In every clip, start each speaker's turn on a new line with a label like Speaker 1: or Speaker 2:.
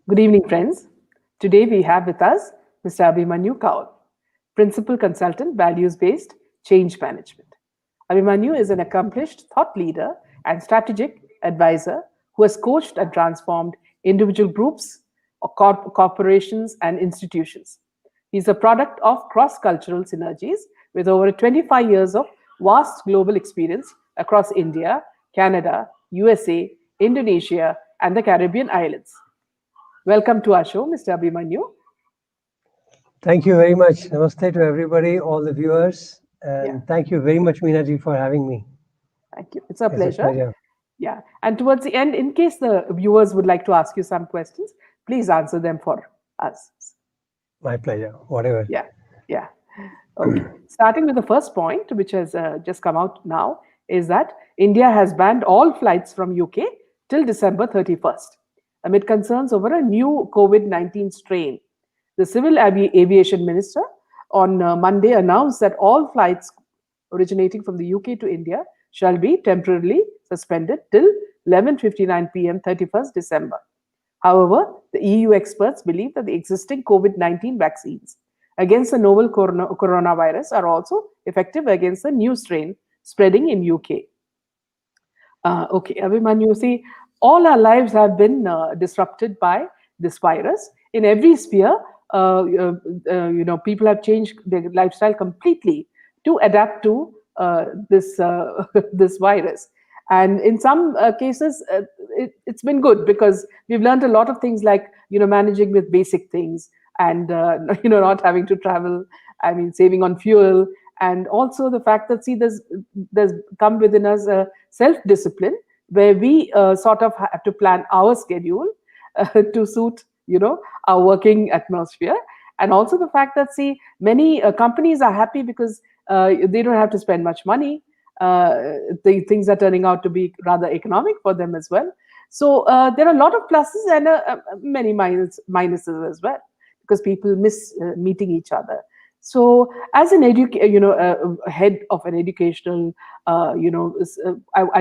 Speaker 1: Good evening, friends. Today we have with us Mr. Abhimanyu Kaul, Principal Consultant, Values Based Change Management. Abhimanyu is an accomplished thought leader and strategic advisor who has coached and transformed individual groups, corporations, and institutions. He is a product of cross cultural synergies with over 25 years of vast global experience across India, Canada, USA, Indonesia, and the Caribbean islands. Welcome to our show, Mr. Abhimanyu.
Speaker 2: Thank you very much. Namaste to everybody, all the viewers,
Speaker 1: Yeah,
Speaker 2: and thank you very much, Meenaji, for having me.
Speaker 1: thank you. It's a
Speaker 2: It's a
Speaker 1: pleasure.
Speaker 2: pleasure.
Speaker 1: Yeah. And towards the end, in case the viewers would like to ask you some questions, please answer them for us.
Speaker 2: My pleasure. Whatever.
Speaker 1: Yeah. Yeah. Okay. Starting with the first point, which has just come out now, is that India has banned all flights from UK till December 31st, amid concerns over a new COVID-19 strain. The Civil Aviation Minister on Monday announced that all flights originating from the UK to India shall be temporarily suspended till 11:59 p.m. 31st December. However, the EU experts believe that the existing COVID-19 vaccines against the novel coronavirus are also effective against the new strain spreading in UK. Okay, Abhimanyu, see, all our lives have been disrupted by this virus. In every sphere, people have changed their lifestyle completely to adapt to this this virus. And in some cases, it's been good because we've learned a lot of things like managing with basic things and not having to travel. I mean, saving on fuel, and also the fact that see there's come within us a self discipline where we sort of have to plan our schedule to suit our working atmosphere, and also the fact that see many companies are happy because they don't have to spend much money. The things are turning out to be rather economic for them as well. So there are a lot of pluses and many minuses as well, because people miss meeting each other. So, as an head of an educational, I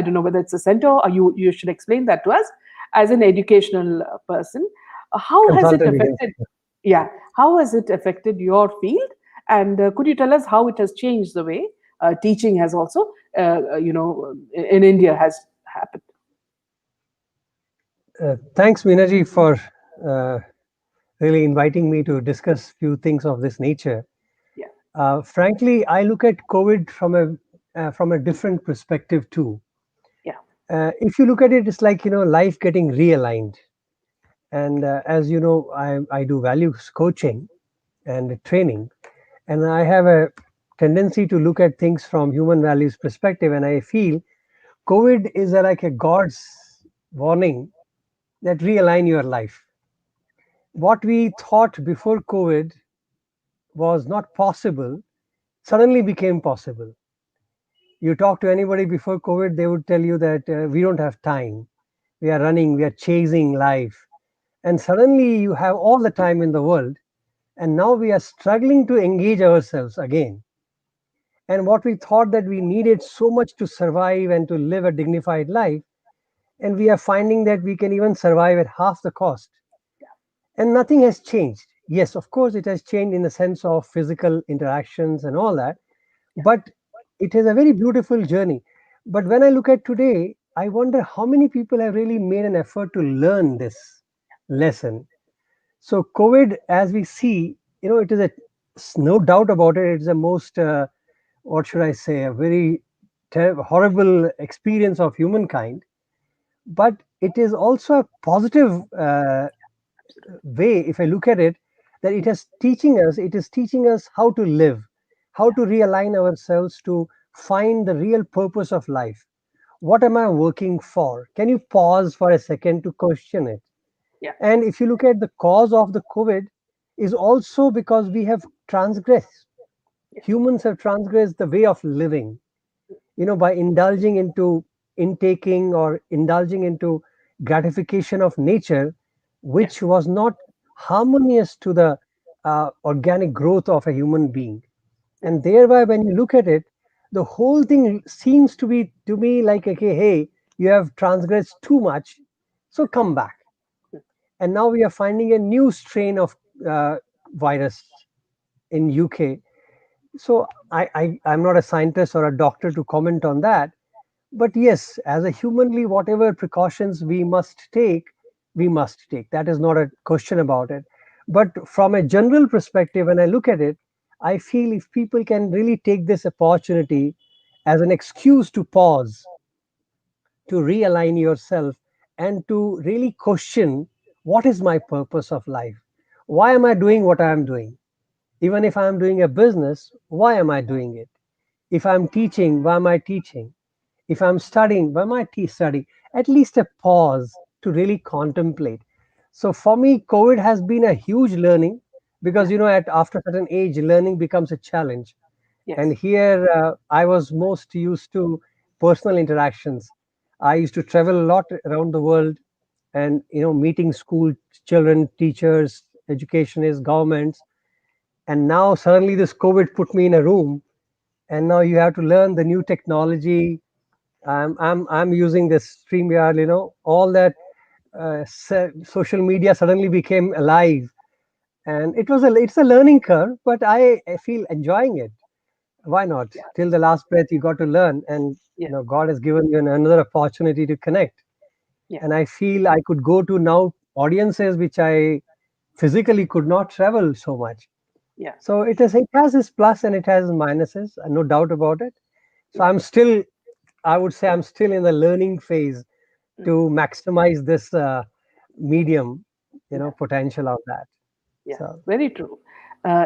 Speaker 1: don't know whether it's a center or you should explain that to us. As an educational person, how has it
Speaker 2: Consultant, you can
Speaker 1: affected?
Speaker 2: say.
Speaker 1: Yeah, how has it affected your field? And could you tell us how it has changed the way teaching has also, in India has happened?
Speaker 2: Thanks, Meenaji, for uh, really inviting me to discuss few things of this nature.
Speaker 1: Yeah,
Speaker 2: Frankly, I look at COVID from a different perspective too.
Speaker 1: yeah,
Speaker 2: If you look at it, it's like life getting realigned. And as you know, I do values coaching and training, and I have a tendency to look at things from human values perspective, and I feel COVID is like a God's warning that realign your life. What we thought before COVID was not possible suddenly became possible. You talk to anybody before COVID, they would tell you that we don't have time. We are running, we are chasing life. And suddenly you have all the time in the world. And now we are struggling to engage ourselves again. And what we thought that we needed so much to survive and to live a dignified life, and we are finding that we can even survive at half the cost. And nothing has changed. Yes, of course, it has changed in the sense of physical interactions and all that,
Speaker 1: yeah,
Speaker 2: but it is a very beautiful journey. But when I look at today, I wonder how many people have really made an effort to learn this lesson. So, COVID, as we see, it is no doubt about it, it's the most, what should I say, a very horrible experience of humankind. But it is also a positive way, if I look at it, that it is teaching us how to live, how to realign ourselves to find the real purpose of life. What am I working for? Can you pause for a second to question it?
Speaker 1: yeah,
Speaker 2: And if you look at the cause of the COVID, is also because we have transgressed.
Speaker 1: yeah,
Speaker 2: Humans have transgressed the way of living, by indulging into intaking or indulging into gratification of nature,
Speaker 1: yeah,
Speaker 2: which was not harmonious to the organic growth of a human being.
Speaker 1: yeah,
Speaker 2: And thereby, when you look at it, the whole thing seems to be to me like, okay, hey, you have transgressed too much, so come back. and now we are finding a new strain of uh, virus in UK. So I'm not a scientist or a doctor to comment on that, but yes, as a humanly, whatever precautions we must take. That is not a question about it. But from a general perspective, when I look at it, I feel if people can really take this opportunity as an excuse to pause, to realign yourself, and to really question, what is my purpose of life? Why am I doing what I am doing? Even if I am doing a business, why am I doing it? If I'm teaching, why am I teaching? If I'm studying, why am I studying? At least a pause to really contemplate. So for me, COVID has been a huge learning, because
Speaker 1: Yeah.
Speaker 2: at after a certain age, learning becomes a challenge. And
Speaker 1: Yes.
Speaker 2: here I was most used to personal interactions. I used to travel a lot around the world, and meeting school children, teachers, educationists, governments. And now suddenly this COVID put me in a room, and now you have to learn the new technology. I'm using this StreamYard, all that. Social media suddenly became alive, and it's a learning curve, but I feel enjoying it. Why not?
Speaker 1: Yeah.
Speaker 2: Till the last breath, you got to learn, and
Speaker 1: Yeah.
Speaker 2: God has given you another opportunity to connect.
Speaker 1: Yeah.
Speaker 2: And I feel I could go to now audiences which I physically could not travel so much.
Speaker 1: Yeah.
Speaker 2: So it has its plus and it has its minuses, no doubt about it. So
Speaker 1: Yeah.
Speaker 2: I would say I'm still in the learning phase
Speaker 1: Mm.
Speaker 2: to maximize this medium,
Speaker 1: Yeah.
Speaker 2: potential of that.
Speaker 1: Yeah,
Speaker 2: So
Speaker 1: very true.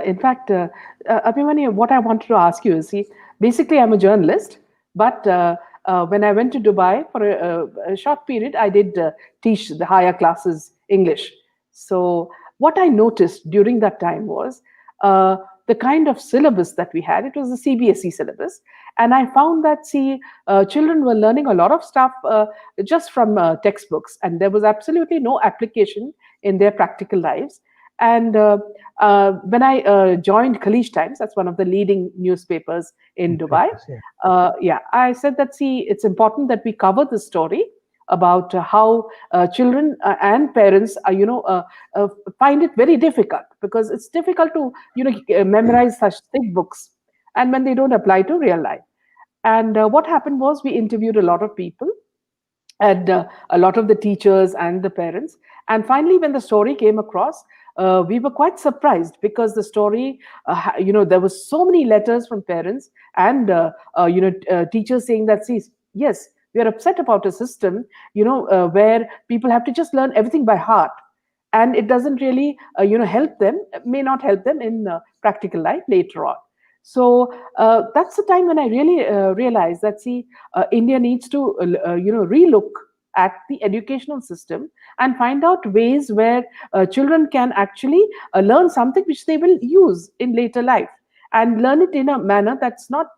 Speaker 1: In fact, Abhimanyu, what I wanted to ask you is, see, basically, I'm a journalist, but when I went to Dubai for a short period, I did teach the higher classes English. So, what I noticed during that time was the kind of syllabus that we had. It was the CBSE syllabus, and I found that, see, children were learning a lot of stuff just from textbooks, and there was absolutely no application in their practical lives. And when I joined Khaleej Times, that's one of the leading newspapers in Dubai.
Speaker 2: newspapers, yeah,
Speaker 1: Yeah, I said that, see, it's important that we cover the story about how children and parents uh, find it very difficult, because it's difficult to memorize such thick books, and when they don't apply to real life. And what happened was, we interviewed a lot of people, and a lot of the teachers and the parents. And finally, when the story came across, we were quite surprised, because the story, there was so many letters from parents and teachers saying that, see, yes, we are upset about a system, where people have to just learn everything by heart, and it doesn't really help them, may not help them in practical life later on. So that's the time when I really realized that, see, India needs to relook at the educational system and find out ways where children can actually learn something which they will use in later life, and learn it in a manner that's not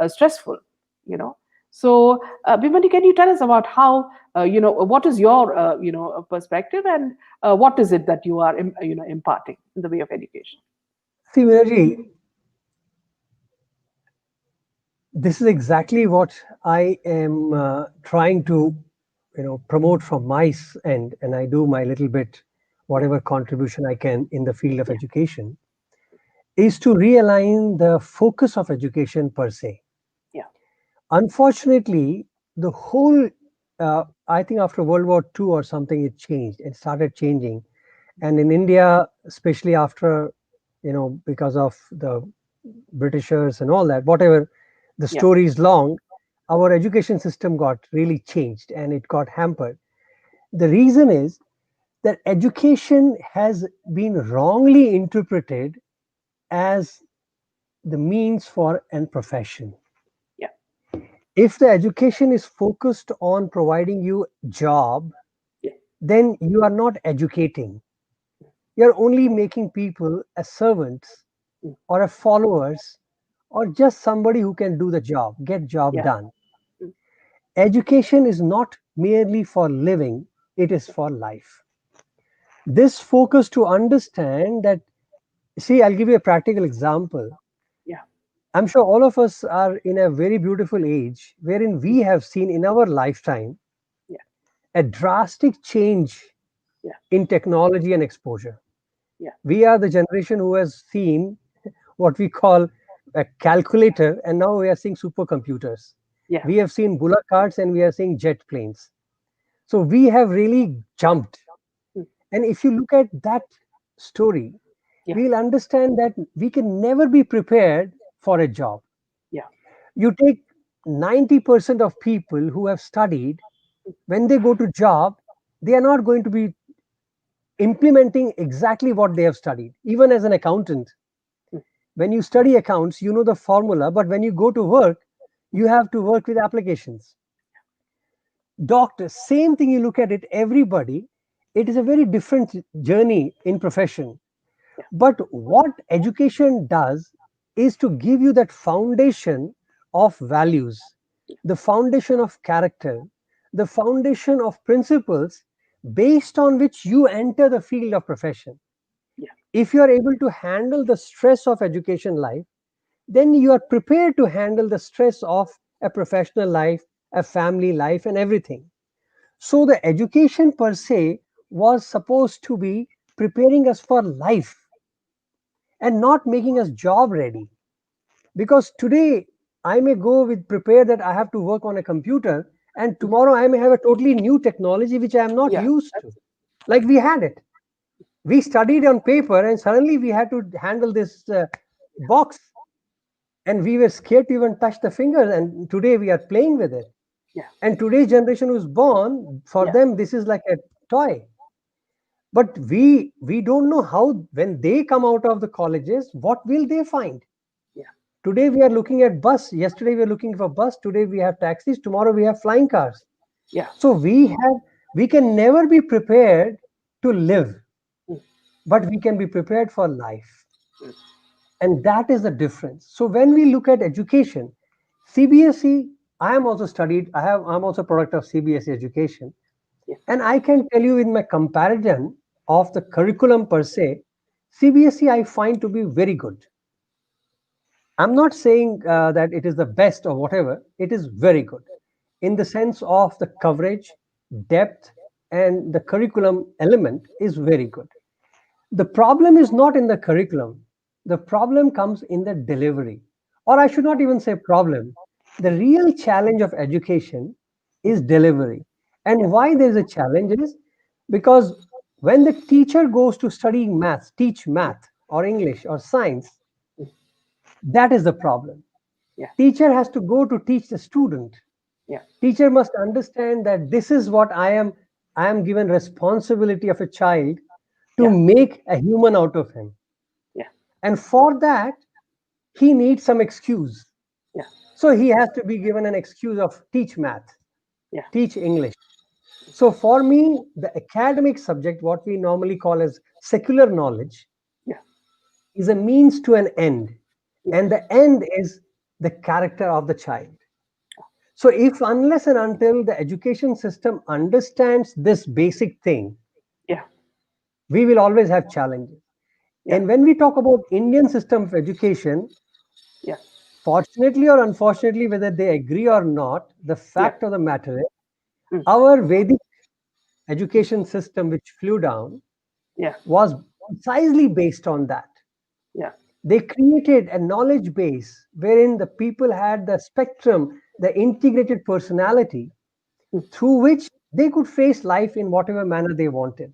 Speaker 1: stressful, you know. So, Bhimani, can you tell us about how, what is your, perspective, and what is it that you are, imparting in the way of education?
Speaker 2: see, Miraji, this is exactly what I am trying to promote from my end, and I do my little bit,
Speaker 1: Yeah,
Speaker 2: whatever contribution I can in the field of
Speaker 1: yeah,
Speaker 2: education, is to realign the focus of education per se.
Speaker 1: yeah,
Speaker 2: Unfortunately, the whole, I think after World War II or something, it changed. It started changing. And in India, especially after, because of the Britishers and all that, whatever, the
Speaker 1: yeah,
Speaker 2: story is long, our education system got really changed and it got hampered. The reason is that education has been wrongly interpreted as the means for an profession.
Speaker 1: yeah,
Speaker 2: If the education is focused on providing you job,
Speaker 1: yeah,
Speaker 2: then you are not educating. You're only making people as servants
Speaker 1: mm,
Speaker 2: or a followers or just somebody who can do the job, get job
Speaker 1: yeah,
Speaker 2: done.
Speaker 1: mm,
Speaker 2: Education is not merely for living, it is for life. This focus to understand that, see, I'll give you a practical example.
Speaker 1: yeah,
Speaker 2: I'm sure all of us are in a very beautiful age wherein
Speaker 1: mm,
Speaker 2: we have seen in our lifetime
Speaker 1: yeah,
Speaker 2: a drastic change,
Speaker 1: Yeah.
Speaker 2: in technology and exposure.
Speaker 1: Yeah.
Speaker 2: We are the generation who has seen what we call a calculator, and now we are seeing supercomputers.
Speaker 1: Yeah.
Speaker 2: We have seen bullock carts and we are seeing jet planes. So we have really jumped.
Speaker 1: Mm.
Speaker 2: And if you look at that story,
Speaker 1: Yeah.
Speaker 2: we'll understand that we can never be prepared for a job.
Speaker 1: Yeah.
Speaker 2: You take 90% of people who have studied, when they go to job, they are not going to be implementing exactly what they have studied. Even as an accountant,
Speaker 1: Mm.
Speaker 2: when you study accounts, you know the formula, but when you go to work, you have to work with applications. Doctors, same thing. You look at it, everybody, it is a very different journey in profession.
Speaker 1: Yeah.
Speaker 2: But what education does is to give you that foundation of values, the foundation of character, the foundation of principles based on which you enter the field of profession.
Speaker 1: Yeah.
Speaker 2: If you are able to handle the stress of education life, then you are prepared to handle the stress of a professional life, a family life, and everything. So the education per se was supposed to be preparing us for life and not making us job ready. Because today I may go with prepare that I have to work on a computer, and
Speaker 1: Mm.
Speaker 2: tomorrow I may have a totally new technology which I am not
Speaker 1: Yeah.
Speaker 2: used to. Like we had it. We studied on paper and suddenly we had to handle this box, and we were scared to even touch the fingers, and today we are playing with it.
Speaker 1: Yeah.
Speaker 2: And today's generation who's born, for
Speaker 1: Yeah.
Speaker 2: them this is like a toy. But we don't know how, when they come out of the colleges, what will they find.
Speaker 1: Yeah.
Speaker 2: Today we are looking at bus, yesterday we are looking for bus, today we have taxis, tomorrow we have flying cars.
Speaker 1: Yeah.
Speaker 2: So we can never be prepared to live,
Speaker 1: Mm.
Speaker 2: but we can be prepared for life.
Speaker 1: Mm.
Speaker 2: And that is the difference. So when we look at education, CBSE, I am also studied, I'm also a product of CBSE education.
Speaker 1: Yeah.
Speaker 2: And I can tell you in my comparison of the curriculum per se, CBSE I find to be very good. I'm not saying that it is the best or whatever, it is very good in the sense of the coverage, depth, and the curriculum element is very good. The problem is not in the curriculum, the problem comes in the delivery. Or I should not even say problem. The real challenge of education is delivery.
Speaker 1: Yeah.
Speaker 2: And why there's a challenge is because when the teacher goes to study math, teach math or English or science,
Speaker 1: Mm.
Speaker 2: that is the problem.
Speaker 1: Yeah.
Speaker 2: Teacher has to go to teach the student.
Speaker 1: Yeah.
Speaker 2: Teacher must understand that this is what I am given responsibility of a child to
Speaker 1: Yeah.
Speaker 2: make a human out of him.
Speaker 1: Yeah.
Speaker 2: And for that, he needs some excuse.
Speaker 1: Yeah.
Speaker 2: So he has to be given an excuse of teach math,
Speaker 1: Yeah.
Speaker 2: teach English. So for me, the academic subject, what we normally call as secular knowledge,
Speaker 1: Yeah.
Speaker 2: is a means to an end.
Speaker 1: Yeah.
Speaker 2: And the end is the character of the child. So if unless and until the education system understands this basic thing,
Speaker 1: Yeah.
Speaker 2: we will always have challenges.
Speaker 1: Yeah.
Speaker 2: And when we talk about Indian system of education,
Speaker 1: Yeah.
Speaker 2: fortunately or unfortunately, whether they agree or not, the
Speaker 1: Yeah.
Speaker 2: fact of the matter is
Speaker 1: Mm.
Speaker 2: our Vedic education system, which flew down,
Speaker 1: Yeah.
Speaker 2: was precisely based on that.
Speaker 1: Yeah.
Speaker 2: They created a knowledge base wherein the people had the spectrum, the integrated personality
Speaker 1: Mm.
Speaker 2: through which they could face life in whatever manner they wanted.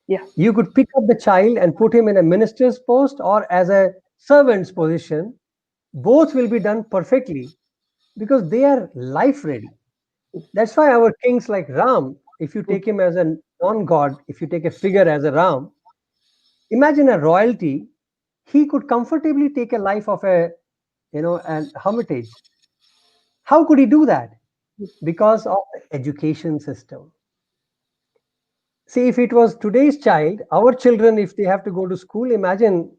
Speaker 1: Yeah.
Speaker 2: You could pick up the child and put him in a minister's post or as a servant's position. Both will be done perfectly because they are life ready. That's why our kings like Ram, if you
Speaker 1: Mm.
Speaker 2: take him as a non god, if you take a figure as a Ram, imagine a royalty, he could comfortably take a life of an hermitage. How could he do that? Because of the education system. See, if it was today's child, our children, if they have to go to school, imagine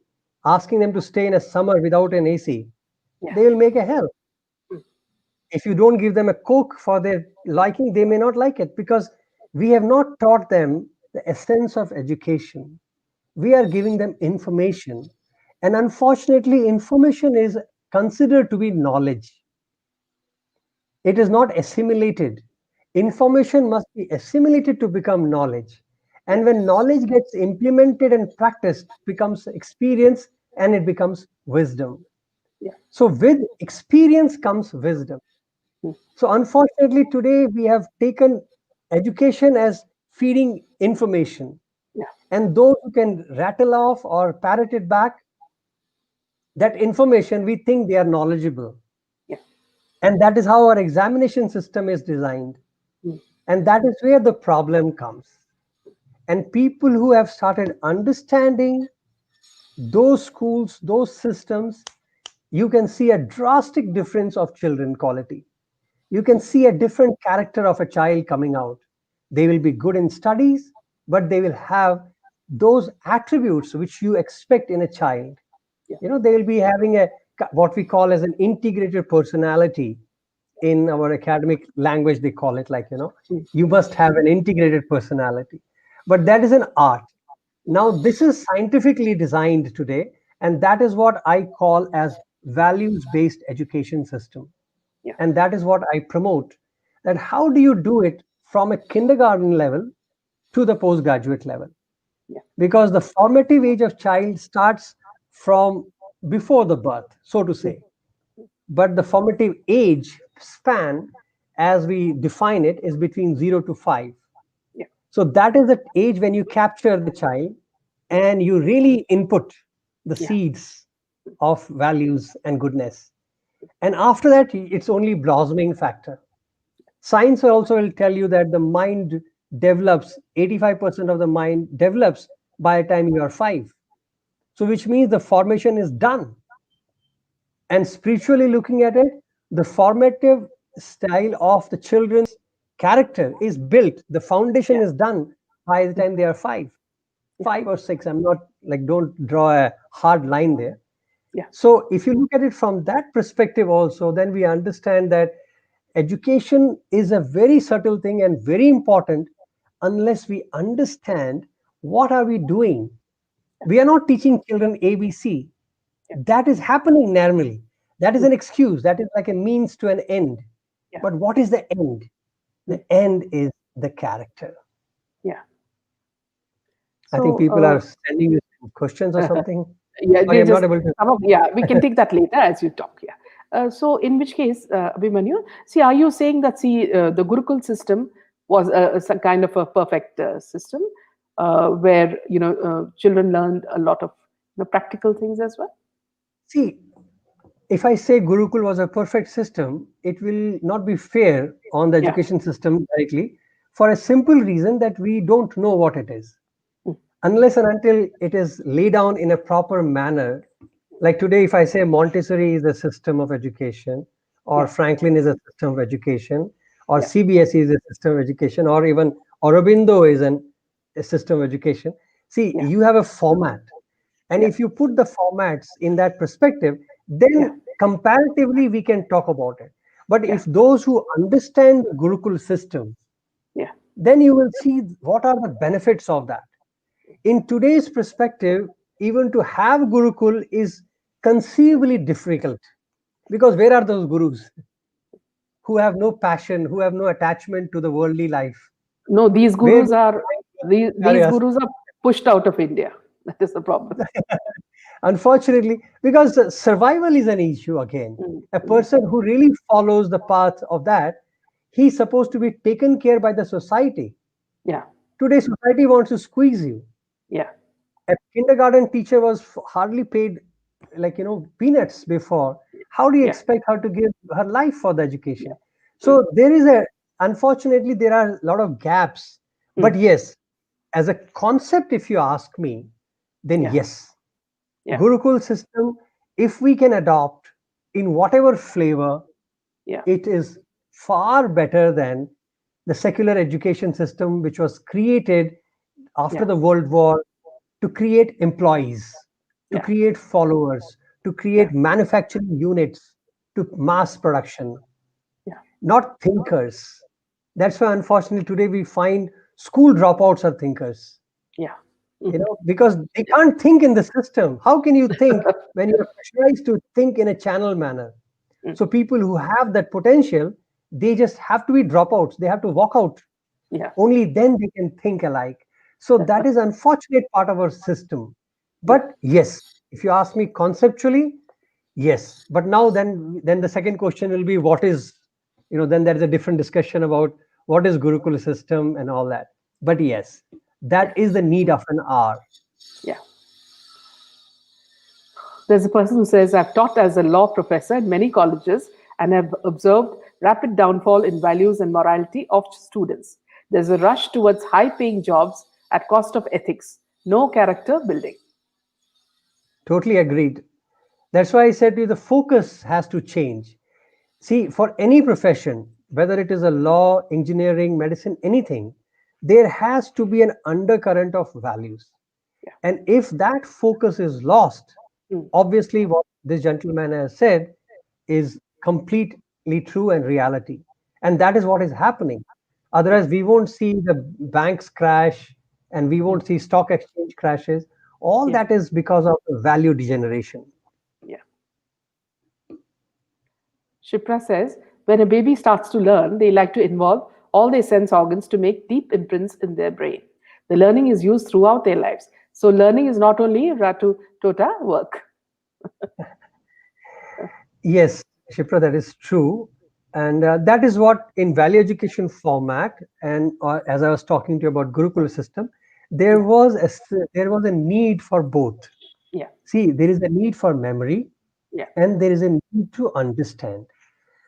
Speaker 2: asking them to stay in a summer without an AC.
Speaker 1: Yeah.
Speaker 2: They will make a hell.
Speaker 1: Mm.
Speaker 2: If you don't give them a Coke for their liking, they may not like it because we have not taught them the essence of education. We are giving them information. And unfortunately, information is considered to be knowledge. It is not assimilated.
Speaker 1: Yeah.
Speaker 2: Information must be assimilated to become knowledge. And when knowledge gets implemented and practiced, it becomes experience and it becomes wisdom.
Speaker 1: yeah,
Speaker 2: So with experience comes wisdom.
Speaker 1: mm,
Speaker 2: So unfortunately, today we have taken education as feeding information.
Speaker 1: yeah,
Speaker 2: And those who can rattle off or parrot it back, that information, we think they are knowledgeable.
Speaker 1: yeah,
Speaker 2: And that is how our examination system is designed.
Speaker 1: mm,
Speaker 2: And that is where the problem comes. And people who have started understanding those schools, those systems, you can see a drastic difference of children quality. You can see a different character of a child coming out. They will be good in studies, but they will have those attributes which you expect in a child.
Speaker 1: yeah,
Speaker 2: They will be having a what we call as an integrated personality. In our academic language, they call it like,
Speaker 1: mm,
Speaker 2: you must have an integrated personality. But that is an art. Now, this is scientifically designed today, and that is what I call as values-based education system.
Speaker 1: yeah,
Speaker 2: And that is what I promote. That how do you do it from a kindergarten level to the postgraduate level?
Speaker 1: yeah,
Speaker 2: Because the formative age of child starts from before the birth, so to
Speaker 1: mm,
Speaker 2: say. But the formative age span, as we define it, is between 0 to 5.
Speaker 1: yeah,
Speaker 2: So that is the age when you capture the child
Speaker 1: mm,
Speaker 2: and you really input the
Speaker 1: yeah,
Speaker 2: seeds of values and goodness. And after that, it's only blossoming factor. Science also will tell you that the mind develops, 85% of the mind develops by the time you are 5. So which means the formation is done. And spiritually looking at it, the formative style of the children's character is built. The foundation
Speaker 1: yeah,
Speaker 2: is done by the
Speaker 1: mm,
Speaker 2: time they are 5,
Speaker 1: yeah,
Speaker 2: 5 or 6. I'm not like, don't draw a hard line there.
Speaker 1: yeah,
Speaker 2: So if you look at it from that perspective also, then we understand that education is a very subtle thing and very important. Unless we understand what are we doing, we are not teaching children ABC.
Speaker 1: yeah,
Speaker 2: That is happening normally. That is
Speaker 1: mm,
Speaker 2: an excuse. That is like a means to an end.
Speaker 1: yeah,
Speaker 2: But what is the end?
Speaker 1: mm,
Speaker 2: The end is the character.
Speaker 1: yeah.
Speaker 2: I think
Speaker 1: So,
Speaker 2: people are sending you some questions or something.
Speaker 1: yeah,
Speaker 2: Sorry,
Speaker 1: they
Speaker 2: I'm not
Speaker 1: just
Speaker 2: able to.
Speaker 1: some of, yeah, we can take that later as you talk. Yeah. So, in which case, Abhimanyu, see, are you saying that the Gurukul system was some kind of a perfect system where children learned a lot of practical things as well?
Speaker 2: See, if I say Gurukul was a perfect system, it will not be fair on the
Speaker 1: Yeah.
Speaker 2: education system directly, for a simple reason that we don't know what it is.
Speaker 1: Mm,
Speaker 2: Unless and until it is laid down in a proper manner. Like today, if I say Montessori is a system of education, or
Speaker 1: yeah.
Speaker 2: Franklin is a system of education, or
Speaker 1: Yeah.
Speaker 2: CBSE is a system of education, or even Aurobindo is a system of education. See,
Speaker 1: Yeah.
Speaker 2: you have a format. And
Speaker 1: Yeah.
Speaker 2: if you put the formats in that perspective,
Speaker 1: Yeah.
Speaker 2: then comparatively we can talk about it. But
Speaker 1: Yeah.
Speaker 2: if those who understand the Gurukul system,
Speaker 1: Yeah.
Speaker 2: then you will see what are the benefits of that. In today's perspective, even to have Gurukul is conceivably difficult, because where are those gurus who have no passion, who have no attachment to the worldly life?
Speaker 1: No,
Speaker 2: Where do they carry
Speaker 1: these
Speaker 2: us?
Speaker 1: gurus are pushed out of India. That is the problem.
Speaker 2: Unfortunately, because survival is an issue again.
Speaker 1: Mm,
Speaker 2: A
Speaker 1: mm,
Speaker 2: person who really follows the path of that, he's supposed to be taken care by the society.
Speaker 1: yeah.
Speaker 2: Today, society wants to squeeze you.
Speaker 1: Yeah.
Speaker 2: A kindergarten teacher was hardly paid, like, peanuts before. How do you
Speaker 1: Yeah.
Speaker 2: expect her to give her life for the
Speaker 1: Yeah.
Speaker 2: education?
Speaker 1: Mm,
Speaker 2: So there is unfortunately, there are a lot of gaps. But
Speaker 1: mm,
Speaker 2: yes, as a concept, if you ask me, then
Speaker 1: yeah.
Speaker 2: yes,
Speaker 1: Yeah.
Speaker 2: Gurukul system, if we can adopt in whatever flavor,
Speaker 1: Yeah.
Speaker 2: it is far better than the secular education system, which was created after
Speaker 1: Yeah.
Speaker 2: the World War to create employees, to
Speaker 1: Yeah.
Speaker 2: create followers, to
Speaker 1: Yeah.
Speaker 2: create manufacturing units, to mass production,
Speaker 1: Yeah.
Speaker 2: not thinkers. That's why, unfortunately, today we find school dropouts are thinkers.
Speaker 1: Yeah. Mhm.
Speaker 2: Because they can't think in the system. How can you think when you're pressurized to think in a channel manner?
Speaker 1: Mm,
Speaker 2: So people who have that potential, they just have to be dropouts. They have to walk out.
Speaker 1: yeah.
Speaker 2: Only then they can think alike. So that is unfortunate part of our system.
Speaker 1: Yeah.
Speaker 2: But yes, if you ask me conceptually, yes. But now then the second question will be what is, then there is a different discussion about what is Gurukula system and all that. But yes,
Speaker 1: Yeah.
Speaker 2: that is the need of an hour.
Speaker 1: Yeah. There's a person who says, I've taught as a law professor in many colleges and have observed rapid downfall in values and morality of students. There's a rush towards high paying jobs at cost of ethics, no character building.
Speaker 2: Totally agreed. That's why I said to you the focus has to change. See, for any profession, whether it is a law, engineering, medicine, anything, there has to be an undercurrent of values.
Speaker 1: Yeah.
Speaker 2: And if that focus is lost,
Speaker 1: Mm.
Speaker 2: obviously what this gentleman has said is completely true and reality. And that is what is happening.
Speaker 1: Yeah.
Speaker 2: Otherwise, we won't see the banks crash and we
Speaker 1: Mm.
Speaker 2: won't see stock exchange crashes. All
Speaker 1: Yeah.
Speaker 2: that is because of the value degeneration.
Speaker 1: Yeah. Shipra says, when a baby starts to learn, they like to involve all their sense organs to make deep imprints in their brain. The learning is used throughout their lives. So learning is not only Ratu Tota work.
Speaker 2: Yes, Shipra, that is true. And that is what in value education format, and as I was talking to you about Gurukula system, there
Speaker 1: Yeah.
Speaker 2: was there was a need for both.
Speaker 1: Yeah.
Speaker 2: See, there is a need for memory
Speaker 1: Yeah.
Speaker 2: and there is a need to understand.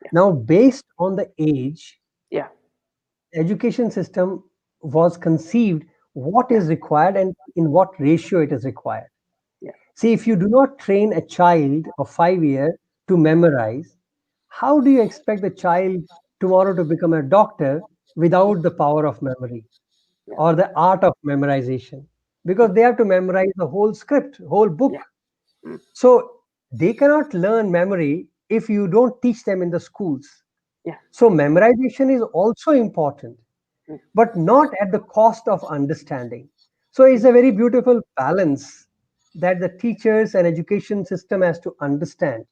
Speaker 1: Yeah.
Speaker 2: Now, based on the age,
Speaker 1: Yeah.
Speaker 2: education system was conceived what
Speaker 1: Yeah.
Speaker 2: is required and in what ratio it is required.
Speaker 1: Yeah.
Speaker 2: See, if you do not train a child of 5 years to memorize, how do you expect the child tomorrow to become a doctor without the power of memory
Speaker 1: Yeah.
Speaker 2: or the art of memorization? Because they have to memorize the whole script, whole
Speaker 1: Yeah.
Speaker 2: book.
Speaker 1: Mm.
Speaker 2: So they cannot learn memory if you don't teach them in the schools.
Speaker 1: Yeah.
Speaker 2: So memorization is also important,
Speaker 1: Mm.
Speaker 2: but not at the cost of understanding. So it's a very beautiful balance that the teachers and education system has to understand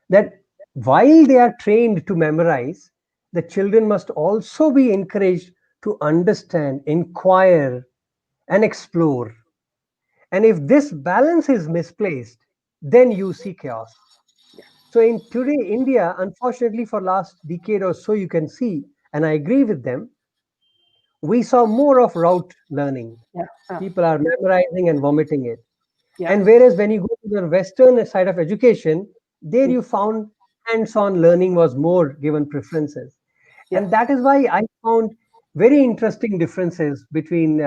Speaker 2: that while they are trained to memorize, the children must also be encouraged to understand, inquire, and explore. And if this balance is misplaced, then you see chaos. So in today India, unfortunately for last decade or so, you can see, and I agree with them, we saw more of route learning.
Speaker 1: Yeah.
Speaker 2: People are memorizing and vomiting it.
Speaker 1: Yeah.
Speaker 2: And whereas when you go to the Western side of education, there
Speaker 1: Mm.
Speaker 2: you found hands-on learning was more given preferences.
Speaker 1: Yeah.
Speaker 2: And that is why I found very interesting differences between,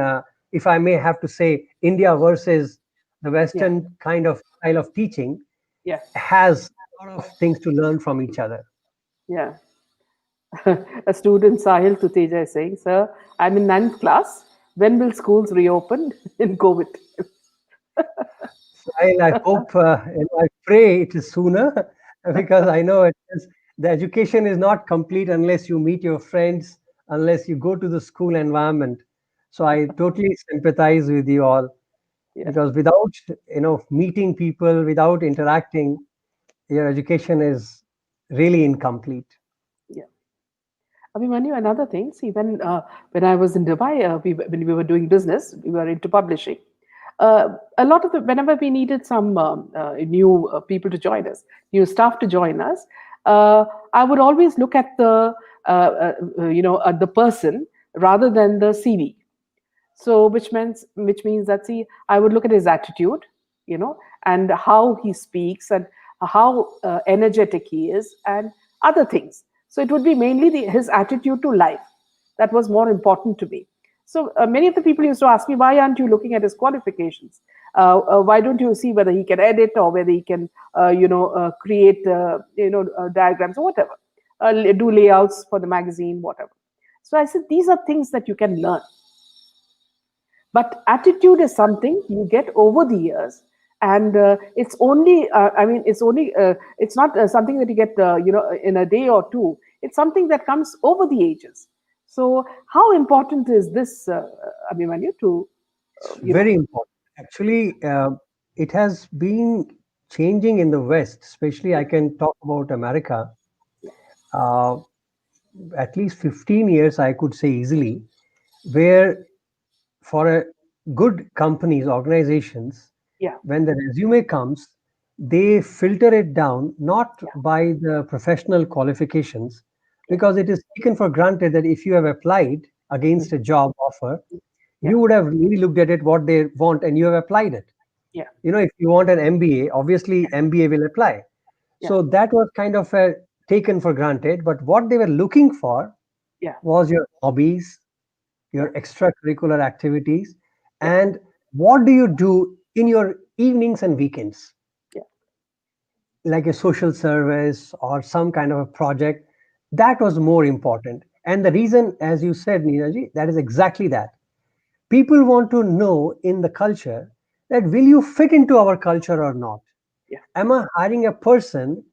Speaker 2: if I may have to say, India versus the
Speaker 1: Yeah.
Speaker 2: Western kind of style of teaching
Speaker 1: Yeah.
Speaker 2: has a lot of things to learn from each other.
Speaker 1: Yeah. A student, Sahil Tuteja, is saying, Sir, I'm in ninth class. When will schools reopen in COVID?
Speaker 2: So I hope, I pray it is sooner because I know it is, the education is not complete unless you meet your friends, unless you go to the school environment. So I totally sympathize with you all
Speaker 1: Yeah.
Speaker 2: because without meeting people, without interacting, your education is really incomplete.
Speaker 1: Yeah. Abhimanyu, another thing, see, when I was in Dubai, when we were doing business, we were into publishing. A lot of whenever we needed some new people to join us, new staff to join us, I would always look at the person rather than the CV. So which means that, see, I would look at his attitude, and how he speaks, and how energetic he is, and other things. So it would be mainly his attitude to life that was more important to me. So many of the people used to ask me, why aren't you looking at his qualifications? Why don't you see whether he can edit, or whether he can create diagrams or whatever, do layouts for the magazine, whatever. So I said, these are things that you can learn, but attitude is something you get over the years, and it's only it's not something that you get in a day or two. It's something that comes over the ages. So how important is this, Abhimanyu, to
Speaker 2: It's
Speaker 1: you know
Speaker 2: very important. Actually, it has been changing in the West, especially I can talk about America. Uh, at least 15 years, I could say easily, where for a good companies, organizations,
Speaker 1: Yeah.
Speaker 2: when the resume comes, they filter it down not
Speaker 1: Yeah.
Speaker 2: by the professional qualifications,
Speaker 1: Yeah.
Speaker 2: because it is taken for granted that if you have applied against
Speaker 1: Mm.
Speaker 2: a job offer,
Speaker 1: Yeah.
Speaker 2: you would have really looked at it what they want and you have applied it.
Speaker 1: Yeah.
Speaker 2: If you want an MBA, obviously MBA will apply.
Speaker 1: Yeah.
Speaker 2: So that was kind of taken for granted. But what they were looking for
Speaker 1: Yeah.
Speaker 2: was your hobbies,
Speaker 1: Yeah.
Speaker 2: your extracurricular activities,
Speaker 1: Yeah.
Speaker 2: and what do you do in your evenings and weekends,
Speaker 1: Yeah.
Speaker 2: like a social service or some kind of a project. That was more important. And the reason, as you said, Neeraji, that is exactly that. People want to know in the culture that will you fit into our culture or not?
Speaker 1: Yeah.
Speaker 2: Am I hiring a person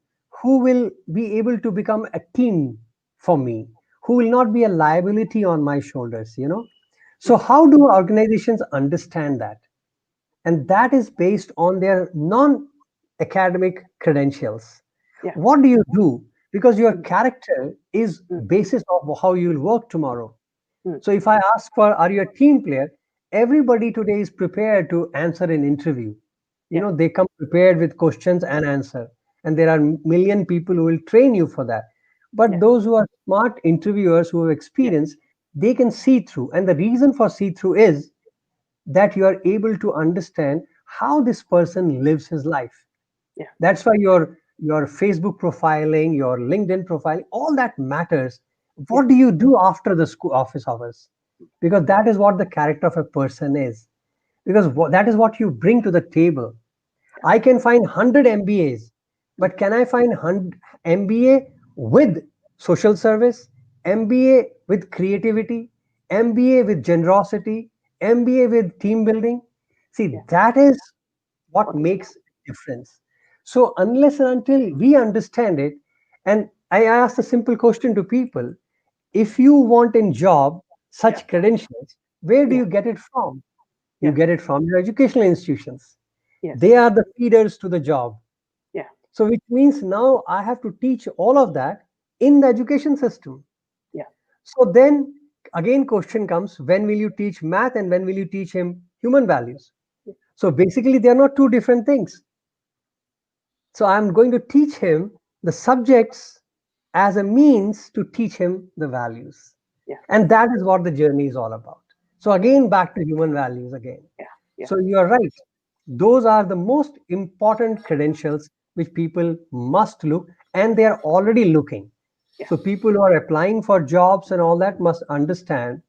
Speaker 2: who will be able to become a team for me, who will not be a liability on my shoulders? So,
Speaker 1: Mm.
Speaker 2: how do organizations understand that? And that is based on their non academic credentials.
Speaker 1: Yeah.
Speaker 2: What do you do? Because your
Speaker 1: Mm.
Speaker 2: character is
Speaker 1: Mm.
Speaker 2: basis of how you will work tomorrow.
Speaker 1: Mm.
Speaker 2: So if I ask for, are you a team player? Everybody today is prepared to answer an interview.
Speaker 1: Yeah.
Speaker 2: They come prepared with questions and answer. And there are million people who will train you for that. But
Speaker 1: Yeah.
Speaker 2: those who are smart interviewers who have
Speaker 1: Yeah.
Speaker 2: experience, they can see through. And the reason for see through is that you are able to understand how this person lives his life.
Speaker 1: Yeah.
Speaker 2: That's why your Facebook profiling, your LinkedIn profiling, all that matters.
Speaker 1: Yeah.
Speaker 2: What do you do after the school office hours? Because that is what the character of a person is. Because that is what you bring to the table. I can find 100 MBAs,
Speaker 1: Mm.
Speaker 2: but can I find 100 MBA with social service, MBA with creativity, MBA with generosity, MBA with team building? See,
Speaker 1: Yeah.
Speaker 2: that is what
Speaker 1: What is it?
Speaker 2: makes a difference. So, unless and until we understand it, and I ask a simple question to people, if you want in job
Speaker 1: Yeah.
Speaker 2: such credentials, where do
Speaker 1: Yeah.
Speaker 2: you get it from? You
Speaker 1: Yeah.
Speaker 2: get it from your educational institutions.
Speaker 1: Yes.
Speaker 2: They are the feeders to the job.
Speaker 1: Yeah.
Speaker 2: So, which means now I have to teach all of that in the education system.
Speaker 1: Yeah.
Speaker 2: So then again question comes, when will you teach math and when will you teach him human values?
Speaker 1: Yeah.
Speaker 2: So basically they are not two different things. So I'm going to teach him the subjects as a means to teach him the values.
Speaker 1: Yeah.
Speaker 2: And that is what the journey is all about. So
Speaker 1: Yeah.
Speaker 2: again, back to human values again.
Speaker 1: Yeah. Yeah.
Speaker 2: So you are right. Those are the most important credentials which people must look, and they are already looking.
Speaker 1: Yeah.
Speaker 2: So people who are applying for jobs and all that must understand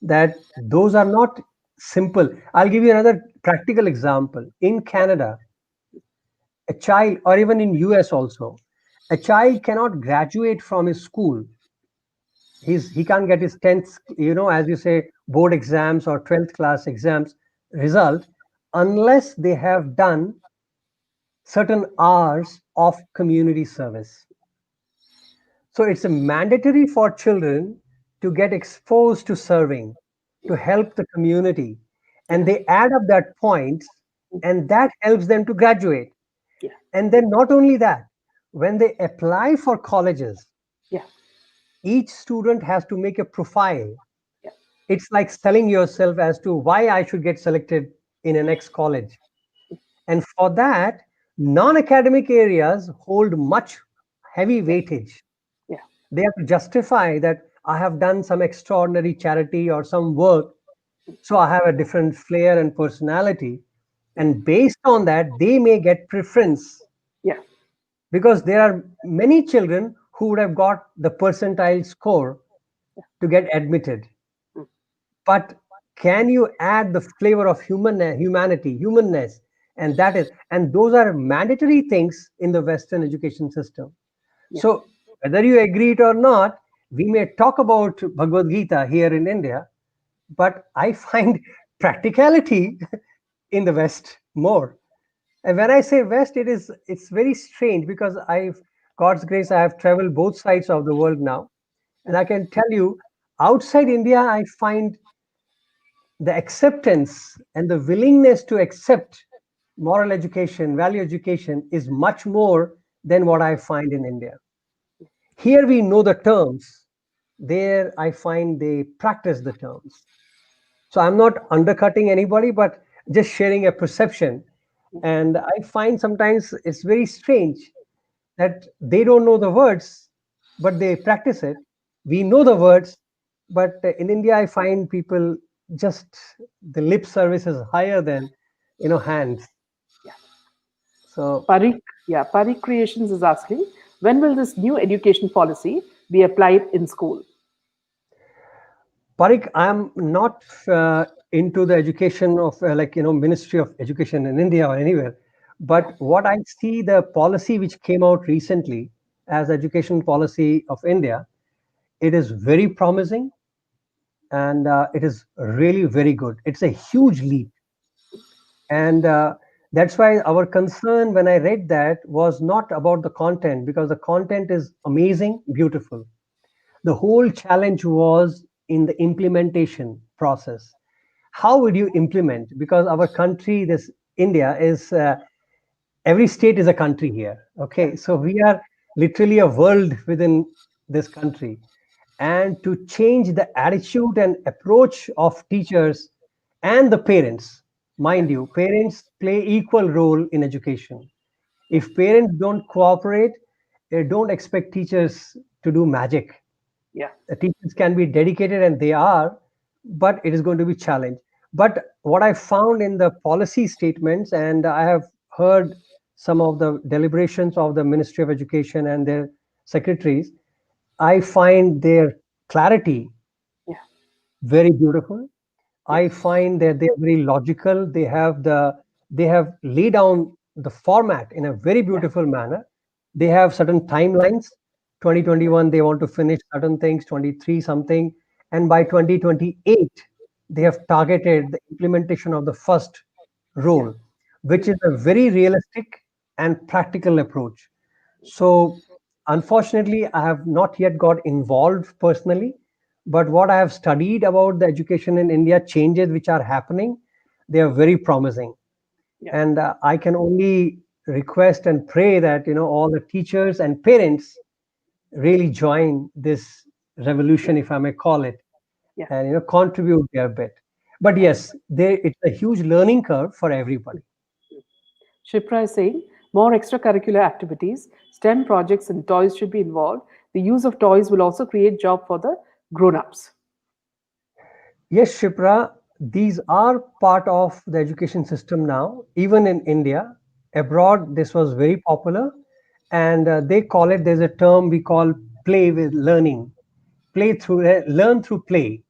Speaker 2: that those are not simple. I'll give you another practical example. In
Speaker 1: Yeah.
Speaker 2: Canada, a child, or even in US also, a child cannot graduate from his school. He can't get his 10th, as you say, board exams or 12th class exams result unless they have done certain hours of community service. So it's a mandatory for children to get exposed to serving, to help the community,
Speaker 1: Yeah.
Speaker 2: and they add up that points,
Speaker 1: Mm.
Speaker 2: and that helps them to graduate.
Speaker 1: Yeah.
Speaker 2: And then not only that, when they apply for colleges,
Speaker 1: Yeah.
Speaker 2: each student has to make a profile.
Speaker 1: Yeah.
Speaker 2: It's like selling yourself as to why I should get selected in a next college. And for that, non-academic areas hold much heavy
Speaker 1: Yeah.
Speaker 2: weightage.
Speaker 1: Yeah.
Speaker 2: They have to justify that I have done some extraordinary charity or some work, so I have a different flair and personality.
Speaker 1: Mm.
Speaker 2: And based on that, they may get preference,
Speaker 1: Yeah.
Speaker 2: because there are many children who would have got the percentile score
Speaker 1: Yeah.
Speaker 2: to get admitted.
Speaker 1: Mm.
Speaker 2: But can you add the flavor of humanity, humanness? And those are mandatory things in the Western education system.
Speaker 1: Yeah.
Speaker 2: So whether you agree it or not, we may talk about Bhagavad Gita here in India, but I find practicality in the West more. And when I say West, it's very strange, because God's grace, I have traveled both sides of the world now, and
Speaker 1: Mm.
Speaker 2: I can tell you, outside India, I find the acceptance and the willingness to accept moral education, value education is much more than what I find in India. Here we know the terms. There I find they practice the terms. So I'm not undercutting anybody, but just sharing a perception. And I find sometimes it's very strange that they don't know the words, but they practice it. We know the words, but in India, I find people just the lip service is higher than hands.
Speaker 1: Yeah.
Speaker 2: So
Speaker 1: Parik, yeah, Parik Creations is asking, when will this new education policy be applied in school?
Speaker 2: Parik, I'm not into the education of Ministry of Education in India or anywhere,
Speaker 1: Yeah,
Speaker 2: but what I see the policy which came out recently as education policy of India, it is very promising and it is really very good. It's a huge leap, and that's why our concern when I read that was not about the content, because the content is amazing, beautiful. The whole challenge was in the implementation process. How would you implement? Because our country, this India, is every state is a country here.
Speaker 1: yeah,
Speaker 2: Okay, so we are literally a world within this country, and to change the attitude and approach of teachers and the parents.
Speaker 1: yeah,
Speaker 2: Mind you, parents play equal role in education.
Speaker 1: yeah,
Speaker 2: If parents don't cooperate, they don't expect teachers to do magic.
Speaker 1: yeah,
Speaker 2: The teachers can be dedicated, and they are, but it is going to be challenged. But what I found in the policy statements, and I have heard some of the deliberations of the Ministry of Education and their secretaries, I find their clarity
Speaker 1: yeah,
Speaker 2: very beautiful.
Speaker 1: yeah,
Speaker 2: I find that they are very logical. They have laid down the format in a very
Speaker 1: yeah,
Speaker 2: beautiful manner. They have certain timelines.
Speaker 1: yeah,
Speaker 2: 2021 they want to finish certain things, 23 something, and by
Speaker 1: yeah,
Speaker 2: 2028 they have targeted the implementation of the first
Speaker 1: yeah,
Speaker 2: role, which is a very realistic and practical approach. So, unfortunately, I have not yet got involved personally, but what I have studied about the education in India, changes which are happening, they are very promising.
Speaker 1: yeah,
Speaker 2: And I can only request and pray that all the teachers and parents really join this
Speaker 1: yeah,
Speaker 2: revolution, if I may call it,
Speaker 1: yeah.
Speaker 2: and contribute their bit. But yes, it's a huge learning curve for everybody.
Speaker 1: Shipra is saying more extracurricular activities, STEM projects, and toys should be involved. The use of toys will also create job for the grown-ups.
Speaker 2: Yes, Shipra, these are part of the education system now, even in India. Abroad, this was very popular, and they call it, there's a term we call play with learning, learn through play,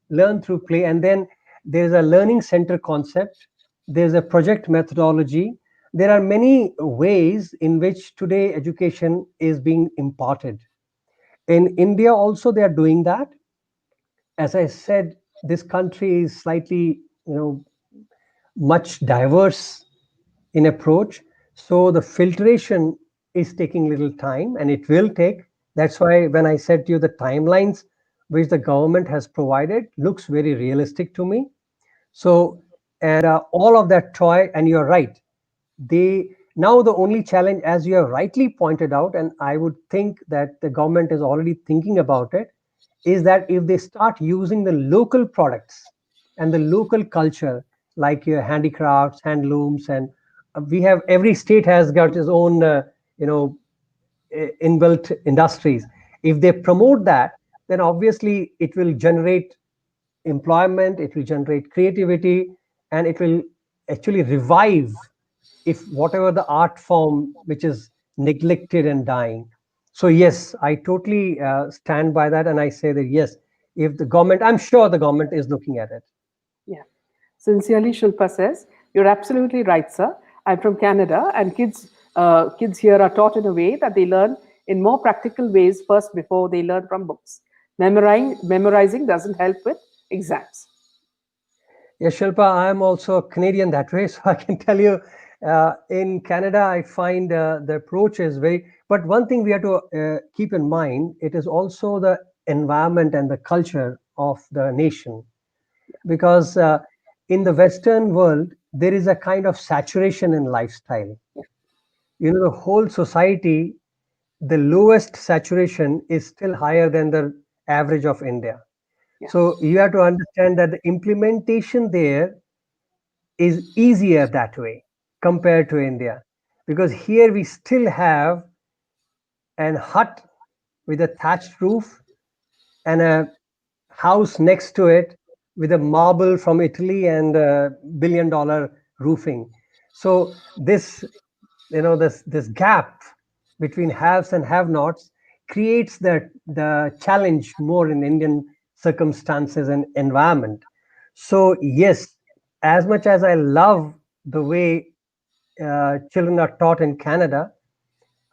Speaker 2: learn through play. And then there's a learning center concept, there's a project methodology. There are many ways in which today education is being imparted. In India, also, they are doing that. As I said, this country is slightly, much diverse in approach. So the filtration is taking little time, and it will take. That's why when I said to you the timelines which the government has provided looks very realistic to me. So, and all of that toy, and you're right. They now the only challenge, as you have rightly pointed out, and I would think that the government is already thinking about it, is that if they start using the local products and the local culture, like your handicrafts, handlooms, and we have every state has got its own, you know, inbuilt industries. If they promote that, then obviously it will generate employment, it will generate creativity, and it will actually revive if whatever the art form which is neglected and dying. So yes, I totally stand by that, and I say that yes, if the government, I'm sure the government is looking at it.
Speaker 1: Yeah. Sincerely, Shilpa says, "You're absolutely right, sir. I'm from Canada, and kids here are taught in a way that they learn in more practical ways first before they learn from books. Memorizing doesn't help with exams."
Speaker 2: Yes, Shilpa, I am also Canadian that way, so I can tell you, in Canada, I find the approach is very. But one thing we have to keep in mind, it is also the environment and the culture of the nation, because in the Western world, there is a kind of saturation in lifestyle. The whole society, the lowest saturation is still higher than the average of India.
Speaker 1: Yeah.
Speaker 2: So you have to understand that the implementation there is easier that way compared to India, because here we still have an hut with a thatched roof and a house next to it with a marble from Italy and a $1 billion roofing. So this, this gap between haves and have-nots creates the challenge more in Indian circumstances and environment. So yes, as much as I love the way children are taught in Canada,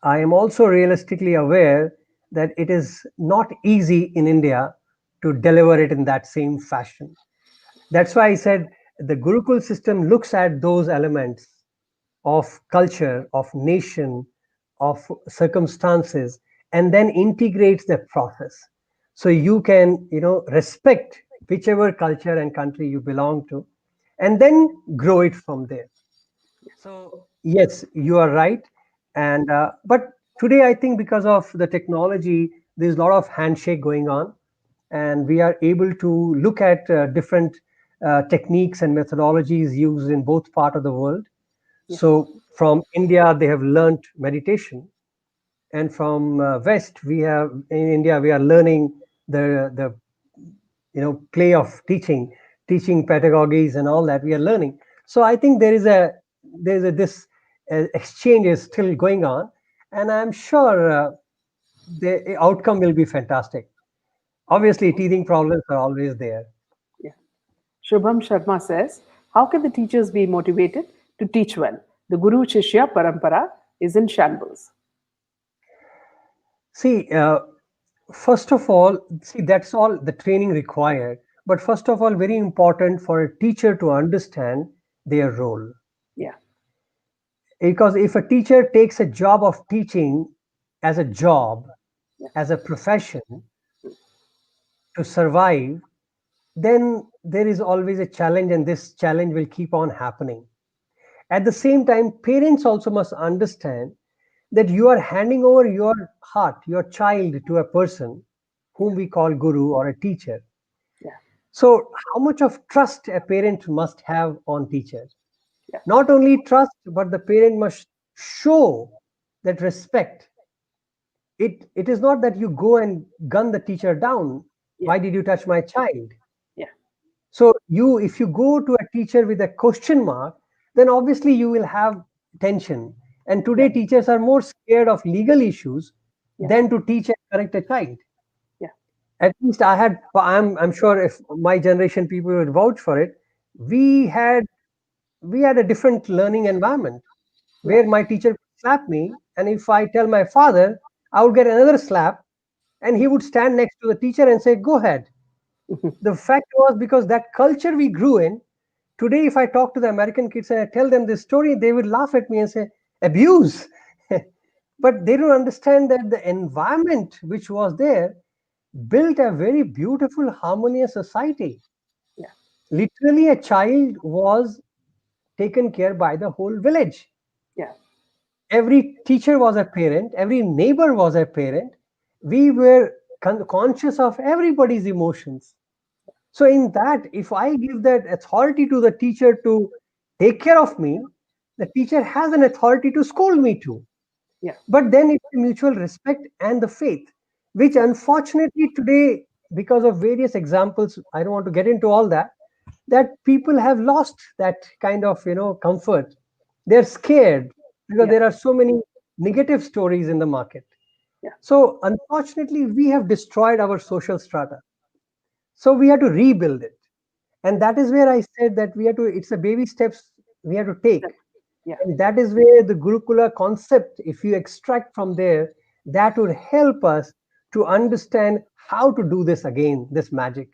Speaker 2: I am also realistically aware that it is not easy in India to deliver it in that same fashion. That's why I said the Gurukul system looks at those elements of culture, of nation, of circumstances, and then integrates the process. So you can, respect whichever culture and country you belong to, and then grow it from there. So yes, you are right. And but today I think because of the technology, there's a lot of handshake going on, and we are able to look at different techniques and methodologies used in both part of the world.
Speaker 1: Yeah.
Speaker 2: So from India, they have learned meditation, and from West, we have in India we are learning the play of teaching pedagogies and all that we are learning. So I think there is a this exchange is still going on, and I'm sure the outcome will be fantastic. Obviously, teething problems are always there.
Speaker 1: Yeah. Shubham Sharma says, how can the teachers be motivated to teach well? The Guru Shishya Parampara is in shambles.
Speaker 2: See, first of all, see, that's all the training required. But first of all, very important for a teacher to understand their role.
Speaker 1: Yeah.
Speaker 2: Because if a teacher takes a job of teaching as a job,
Speaker 1: Yeah.
Speaker 2: as a profession to survive, then there is always a challenge, and this challenge will keep on happening. At the same time, parents also must understand that you are handing over your heart, your child, to a person
Speaker 1: Yeah.
Speaker 2: whom we call guru or a teacher.
Speaker 1: Yeah.
Speaker 2: So, how much of trust a parent must have on teacher?
Speaker 1: Yeah.
Speaker 2: Not only trust, but the parent must show that respect. It is not that you go and gun the teacher down.
Speaker 1: Yeah.
Speaker 2: Why did you touch my child?
Speaker 1: Yeah.
Speaker 2: So if you go to a teacher with a question mark, then obviously you will have tension. And
Speaker 1: Yeah.
Speaker 2: today teachers are more scared of legal issues
Speaker 1: Yeah.
Speaker 2: than to teach and correct a child.
Speaker 1: Yeah.
Speaker 2: At least I had. I'm sure if my generation people would vouch for it. We had we had a different learning environment
Speaker 1: Yeah.
Speaker 2: where my teacher would slap me, and if I tell my father, I would get another slap, and he would stand next to the teacher and say, "Go ahead." The fact was, because that culture we grew in. Today, if I talk to the American kids and I tell them this story, they would laugh at me and say, "Abuse." But they don't understand that the environment which was there built a very beautiful, harmonious society.
Speaker 1: Yeah.
Speaker 2: Literally, a child was taken care by the whole village.
Speaker 1: Yeah.
Speaker 2: Every teacher was a parent, every neighbor was a parent. We were conscious of everybody's emotions. So, in that, if I give that authority to the teacher to take care of me, the teacher has an authority to scold me too.
Speaker 1: Yeah.
Speaker 2: But then it's a mutual respect and the faith, which
Speaker 1: Yeah.
Speaker 2: unfortunately today, because of various examples, I don't want to get into all that, that people have lost that kind of comfort. They're scared because
Speaker 1: Yeah.
Speaker 2: there are so many negative stories in the market.
Speaker 1: Yeah.
Speaker 2: So unfortunately, we have destroyed our social strata. So we have to rebuild it. And that is where I said that we have to, it's a baby steps we have to take.
Speaker 1: Yeah.
Speaker 2: And that is where the Gurukula concept, if you extract from there, that would help us to understand how to do this again, this magic.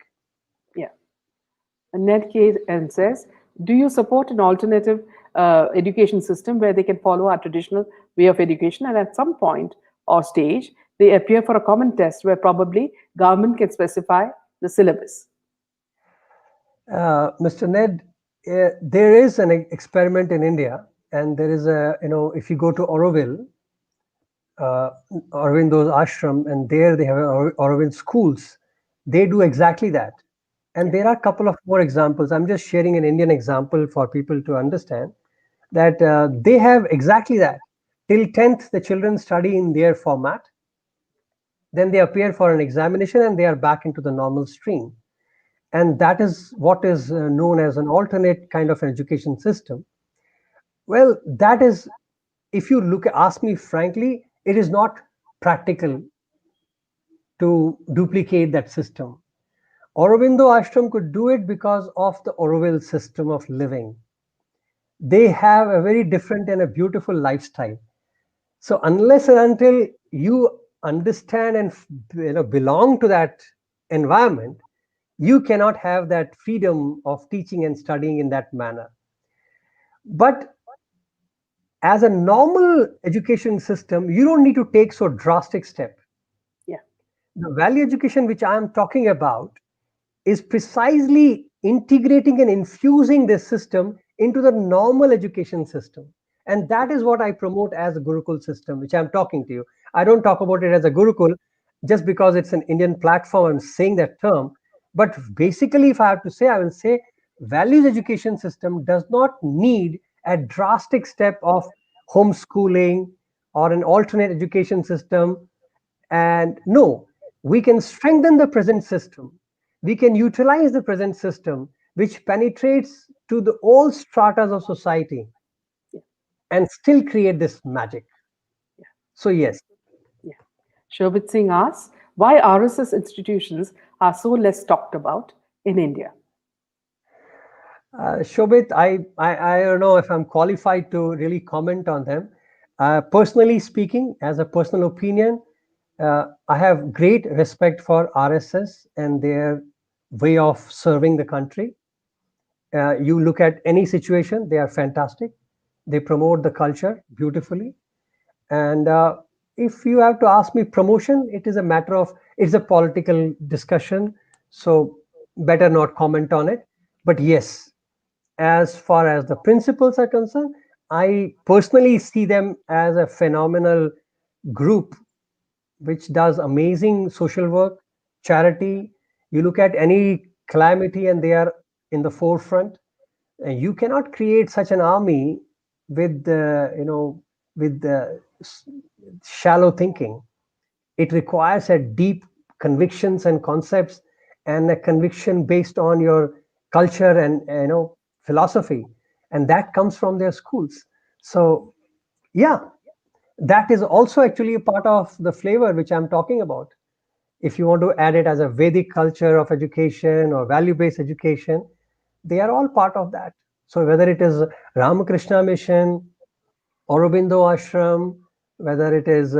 Speaker 1: Yeah. Ned K and says, do you support an alternative education system where they can follow our traditional way of education and at some point or stage they appear for a common test where probably government can specify the syllabus?
Speaker 2: Mr. Ned, there is an experiment in India, and there is if you go to Auroville, uh, Aurobindo's ashram, and there they have Aurobindo schools. They do exactly that. And
Speaker 1: Yeah.
Speaker 2: there are a couple of more examples. I'm just sharing an Indian example for people to understand that they have exactly that. Till 10th, the children study in their format. Then they appear for an examination and they are back into the normal stream. And that is what is known as an alternate kind of an education system. Well, that is, if you ask me frankly, it is not practical to duplicate that system. Aurobindo Ashram could do it because of the Auroville system of living. They have a very different and a beautiful lifestyle. So unless and until you understand and belong to that environment, you cannot have that freedom of teaching and studying in that manner. But as a normal education system, you don't need to take so drastic step.
Speaker 1: Yeah.
Speaker 2: The value education which I am talking about is precisely integrating and infusing this system into the normal education system. And that is what I promote as a Gurukul system, which I'm talking to you. I don't talk about it as a Gurukul just because it's an Indian platform. I'm saying that term. But basically, if I have to say, I will say values education system does not need a drastic step of homeschooling or an alternate education system. And no, we can strengthen the present system. We can utilize the present system, which penetrates to the all stratas of society
Speaker 1: Yeah.
Speaker 2: and still create this magic.
Speaker 1: Yeah.
Speaker 2: So, yes,
Speaker 1: Yeah. Shobit Singh asks, why RSS institutions are so less talked about in India?
Speaker 2: Shobit, I don't know if I'm qualified to really comment on them. Personally speaking, as a personal opinion, I have great respect for RSS and their way of serving the country. You look at any situation, they are fantastic. They promote the culture beautifully. And if you have to ask me promotion, it is a matter of, it's a political discussion. So better not comment on it. But yes, as far as the principles are concerned, I personally see them as a phenomenal group which does amazing social work, charity. You look at any calamity and they are in the forefront. And you cannot create such an army with with shallow thinking. It requires a deep convictions and concepts and a conviction based on your culture and philosophy, and that comes from their schools. So yeah, that is also actually a part of the flavor which I'm talking about. If you want to add it as a Vedic culture of education or value based education, they are all part of that. So whether it is Ramakrishna Mission, Aurobindo Ashram, whether it is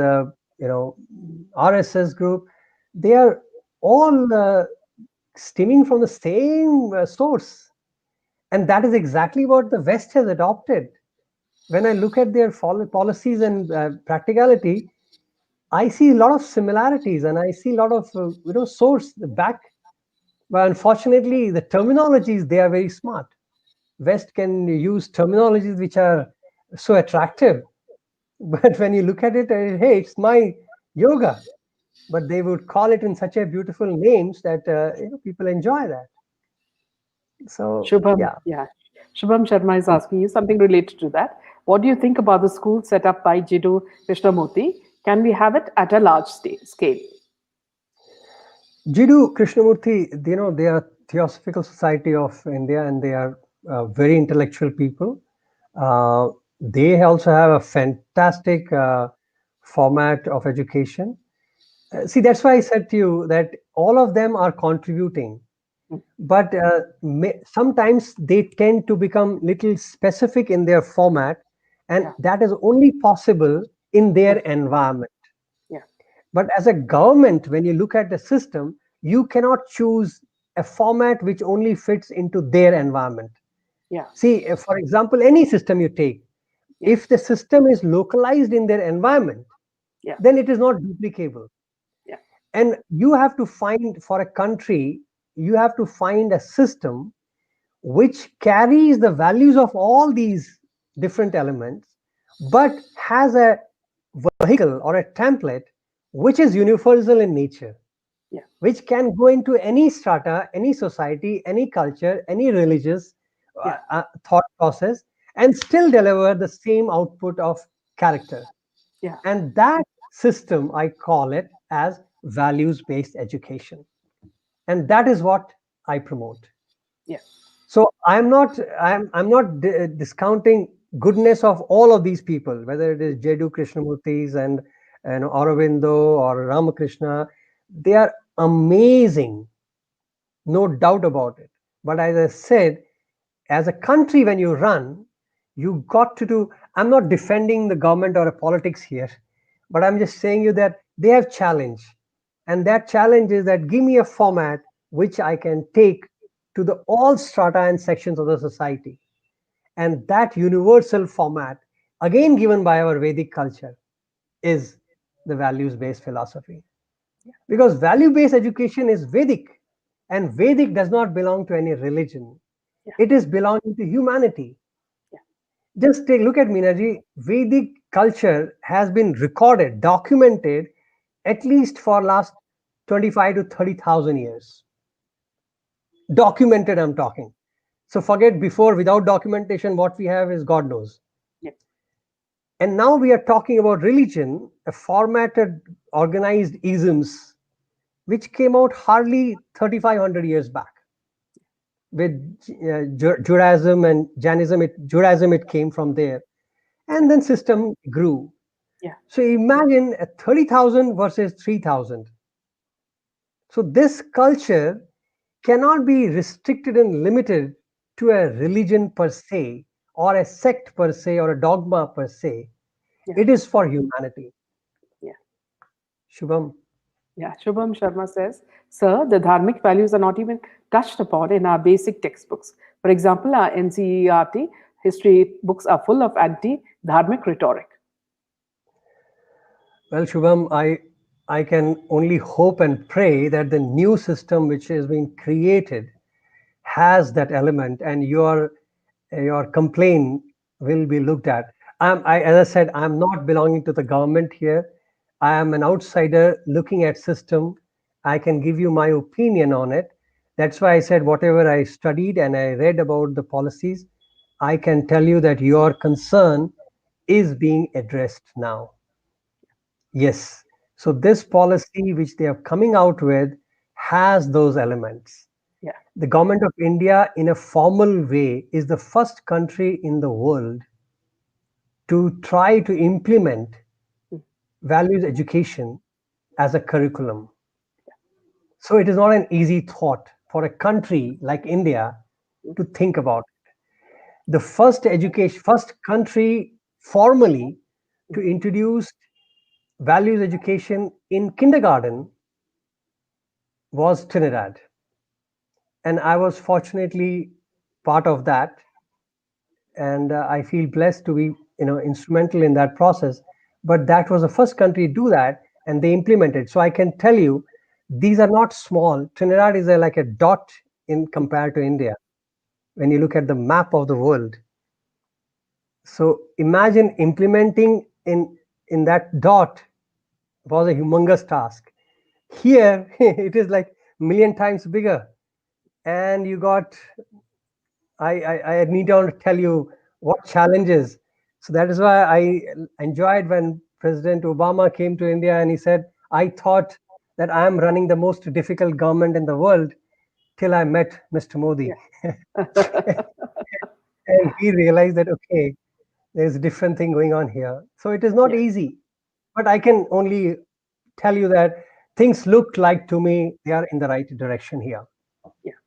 Speaker 2: RSS group, they are all stemming from the same source, and that is exactly what the West has adopted. When I look at their policies and practicality, I see a lot of similarities, and I see a lot of source back. But unfortunately, the terminologies, they are very smart. West can use terminologies which are so attractive, but when you look at it, hey, it's my yoga. But they would call it in such a beautiful names that people enjoy that. So
Speaker 1: Shubham,
Speaker 2: yeah,
Speaker 1: yeah. Shubham Sharma is asking you something related to that. What do you think about the school set up by Jiddu Krishnamurti? Can we have it at a large scale?
Speaker 2: Jiddu Krishnamurti, they are Theosophical Society of India, and they are very intellectual people. Uh, they also have a fantastic format of education. See, that's why I said to you that all of them are contributing,
Speaker 1: Mm.
Speaker 2: but sometimes they tend to become little specific in their format, and
Speaker 1: Yeah,
Speaker 2: that is only possible in their
Speaker 1: yeah,
Speaker 2: environment.
Speaker 1: yeah,
Speaker 2: But as a government, when you look at the system, you cannot choose a format which only fits into their environment.
Speaker 1: yeah,
Speaker 2: See, for example, any system you take,
Speaker 1: yeah,
Speaker 2: if the system is localized in their environment,
Speaker 1: yeah,
Speaker 2: then it is not duplicable.
Speaker 1: yeah,
Speaker 2: And you have to find, for a country, you have to find a system which carries the values of all these different elements, but has a vehicle or a template which is universal in nature.
Speaker 1: Yeah.
Speaker 2: which can go into any strata, any society, any culture, any religious
Speaker 1: Yeah.
Speaker 2: thought process, and still deliver the same output of character.
Speaker 1: Yeah.
Speaker 2: And that system, I call it as values based education. And that is what I promote.
Speaker 1: Yeah.
Speaker 2: So I'm not discounting goodness of all of these people, whether it is Jedu Krishnamurtis and Aurobindo or Ramakrishna. They are amazing, no doubt about it. But as I said, as a country, when you run, you got to do. I'm not defending the government or a politics here, but I'm just saying you that they have challenge, and that challenge is that give me a format which I can take to the all strata and sections of the society, and that universal format, again given by our Vedic culture, is the values-based philosophy. Because value-based education is Vedic, and Vedic does not belong to any religion.
Speaker 1: Yeah.
Speaker 2: It is belonging to humanity.
Speaker 1: Yeah.
Speaker 2: Just take look at Minaji. Vedic culture has been recorded, documented, at least for last 25 to 30,000 years. Documented, I'm talking. So forget before, without documentation, what we have is God knows.
Speaker 1: Yeah.
Speaker 2: And now we are talking about religion, a formatted, organized isms, which came out hardly 3,500 years back. With Judaism and Jainism, Judaism, it came from there.
Speaker 1: Yeah.
Speaker 2: And then system grew.
Speaker 1: Yeah.
Speaker 2: So imagine a 30,000 versus 3,000. So this culture cannot be restricted and limited to a religion per se, or a sect per se, or a dogma per se.
Speaker 1: Yeah.
Speaker 2: It is for humanity.
Speaker 1: Yeah.
Speaker 2: Shubham.
Speaker 1: Yeah, Shubham Sharma says, Sir, the dharmic values are not even touched upon in our basic textbooks. For example, our NCERT history books are full of anti dharmic rhetoric.
Speaker 2: Well, Shubham, I can only hope and pray that the new system which is being created has that element, and your complaint will be looked at. As I said, I'm not belonging to the government here. I am an outsider looking at system. I can give you my opinion on it. That's why I said whatever I studied and I read about the policies, I can tell you that your concern is being addressed now. Yes. So this policy which they are coming out with has those elements.
Speaker 1: Yeah.
Speaker 2: The government of India, in a formal way, is the first country in the world to try to implement
Speaker 1: Mm.
Speaker 2: values education as a curriculum. So it is not an easy thought for a country like India
Speaker 1: Mm.
Speaker 2: to think about. The first country formally to
Speaker 1: Mm.
Speaker 2: introduce values education in kindergarten was Trinidad, and I was fortunately part of that, and I feel blessed to be instrumental in that process. But that was the first country to do that, and they implemented. So I can tell you, these are not small. Trinidad is like a dot in compared to India when you look at the map of the world. So imagine implementing in that dot was a humongous task. Here it is like million times bigger, and you got I need not tell you what challenges. So that is why I enjoyed when President Obama came to India and he said, I thought that I am running the most difficult government in the world till I met Mr. Modi.
Speaker 1: Yeah.
Speaker 2: And he realized that, okay, there's a different thing going on here. So it is not
Speaker 1: Yeah.
Speaker 2: easy. But I can only tell you that things look like to me they are in the right direction here.
Speaker 1: Yeah.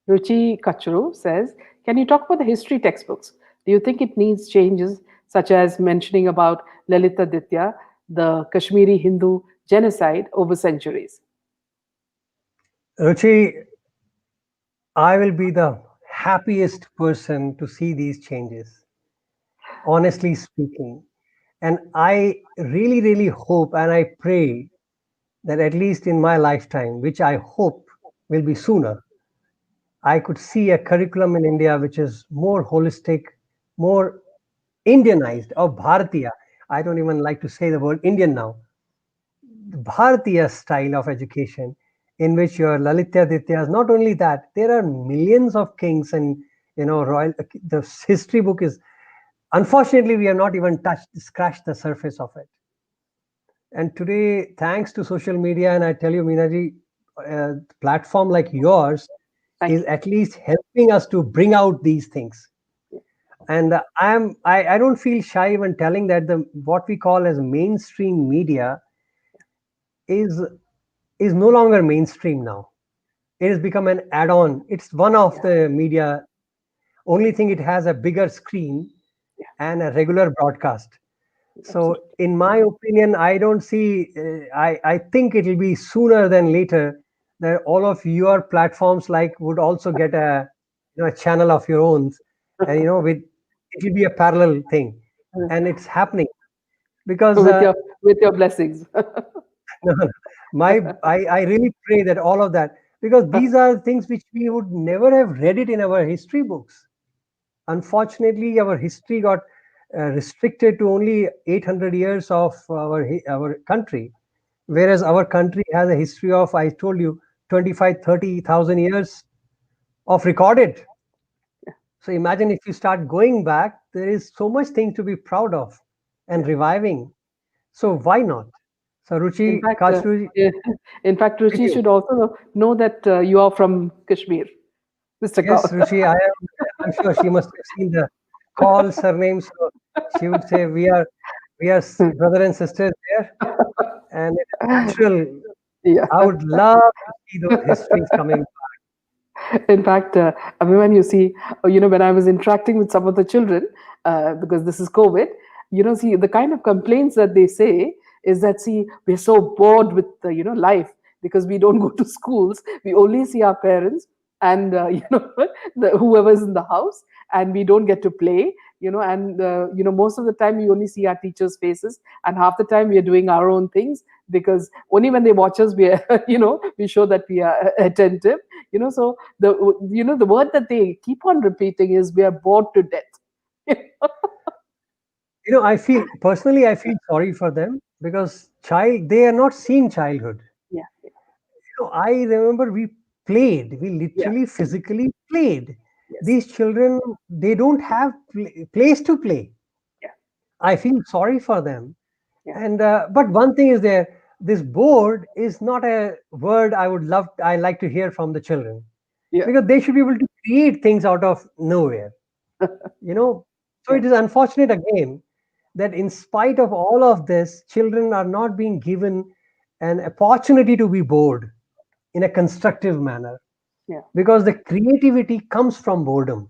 Speaker 1: Ruchi Kachru says, Can you talk about the history textbooks? Do you think it needs changes, such as mentioning about Lalita Ditya, the Kashmiri Hindu genocide over centuries?
Speaker 2: Ruchi, I will be the happiest person to see these changes, honestly speaking. And I really, really hope and I pray that at least in my lifetime, which I hope will be sooner, I could see a curriculum in India which is more holistic, more Indianized or Bharatiya. I don't even like to say the word Indian now. The Bharatiya style of education in which your Lalitya Dityas. Not only that, there are millions of kings and royal. The history book is, unfortunately, we have not even scratched the surface of it. And today, thanks to social media, and I tell you, Meenaji, platform like yours
Speaker 1: Thank
Speaker 2: is
Speaker 1: you.
Speaker 2: at least helping us to bring out these things. And I don't feel shy even telling that the what we call as mainstream media is is no longer mainstream now. It has become an add-on. It's one of
Speaker 1: Yeah,
Speaker 2: the media. Only thing, it has a bigger screen
Speaker 1: yeah,
Speaker 2: and a regular broadcast. So,
Speaker 1: absolutely.
Speaker 2: in my opinion, I don't see. I think it will be sooner than later that all of your platforms like would also get a channel of your own, and with it will be a parallel thing, and it's happening because
Speaker 1: with your blessings.
Speaker 2: I really pray that all of that, because these are things which we would never have read it in our history books. Unfortunately, our history got restricted to only 800 years of our country, whereas our country has a history of, I told you, 25, 30,000 years of recorded. So imagine if you start going back, there is so much thing to be proud of and
Speaker 1: Yeah.
Speaker 2: reviving. So why not? So
Speaker 1: In
Speaker 2: Ruchi,
Speaker 1: fact,
Speaker 2: Kashru,
Speaker 1: yeah, in fact,
Speaker 2: with
Speaker 1: Ruchi
Speaker 2: you.
Speaker 1: should also know that you are from Kashmir, Mr.
Speaker 2: Yes,
Speaker 1: Kaul.
Speaker 2: Ruchi, I'm sure she must have seen the call surname, so she would say we are brother and sisters there, and it's natural.
Speaker 1: Yeah.
Speaker 2: I would love to see those histories coming.
Speaker 1: In fact, Abhimanyu, you see, when I was interacting with some of the children, because this is COVID, see, the kind of complaints that they say is that, see, we're so bored with, life because we don't go to schools. We only see our parents and, whoever's in the house, and we don't get to play, and, most of the time we only see our teachers' faces, and half the time we are doing our own things because only when they watch us, we are, we show that we are attentive, so the word that they keep on repeating is we are bored to death.
Speaker 2: I feel personally, I feel sorry for them because they are not seeing childhood.
Speaker 1: Yeah,
Speaker 2: I remember we played. We
Speaker 1: yeah,
Speaker 2: literally physically played.
Speaker 1: yes,
Speaker 2: These children, they don't have place to play.
Speaker 1: yeah,
Speaker 2: I feel sorry for them.
Speaker 1: yeah,
Speaker 2: And but one thing is there. This bored is not a word I like to hear from the children,
Speaker 1: yeah,
Speaker 2: because they should be able to create things out of nowhere. you know so
Speaker 1: yeah,
Speaker 2: it is unfortunate again that in spite of all of this, children are not being given an opportunity to be bored in a constructive manner,
Speaker 1: yeah,
Speaker 2: because the creativity comes from boredom.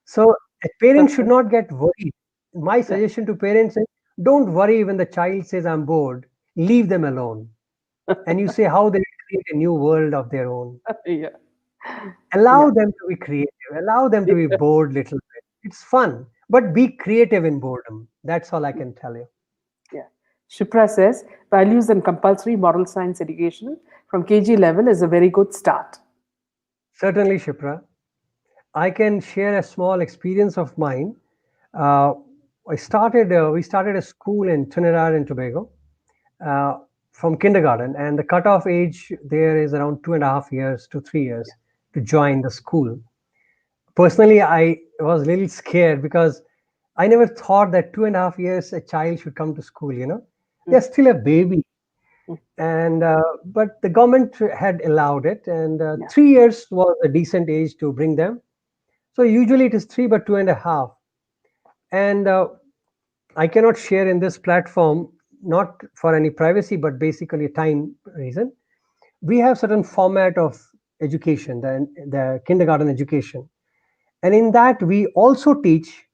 Speaker 2: So a parent should not get worried. My
Speaker 1: yeah,
Speaker 2: suggestion to parents is, don't worry when the child says I'm bored. Leave them alone, and you say how they will create a new world of their own.
Speaker 1: yeah,
Speaker 2: Allow
Speaker 1: yeah,
Speaker 2: them to be creative, allow them to be
Speaker 1: yeah,
Speaker 2: bored little bit. It's fun, but be creative in boredom. That's all I can tell you.
Speaker 1: yeah. Shipra says values and compulsory moral science education from KG level is a very good start.
Speaker 2: Certainly, Shipra, I can share a small experience of mine. uh, we started a school in Trinidad and Tobago, uh, from kindergarten, and the cutoff age there is around 2.5 years to 3 years to join the school. Personally, I was a little scared because I never thought that 2.5 years a child should come to school.
Speaker 1: Mm,
Speaker 2: They're still a baby,
Speaker 1: mm,
Speaker 2: and but the government had allowed it, and
Speaker 1: yeah,
Speaker 2: 3 years was a decent age to bring them. So usually it is three, but 2.5. And I cannot share in this platform, not for any privacy, but basically a time reason. We have certain format of education, the kindergarten education, and in that we also teach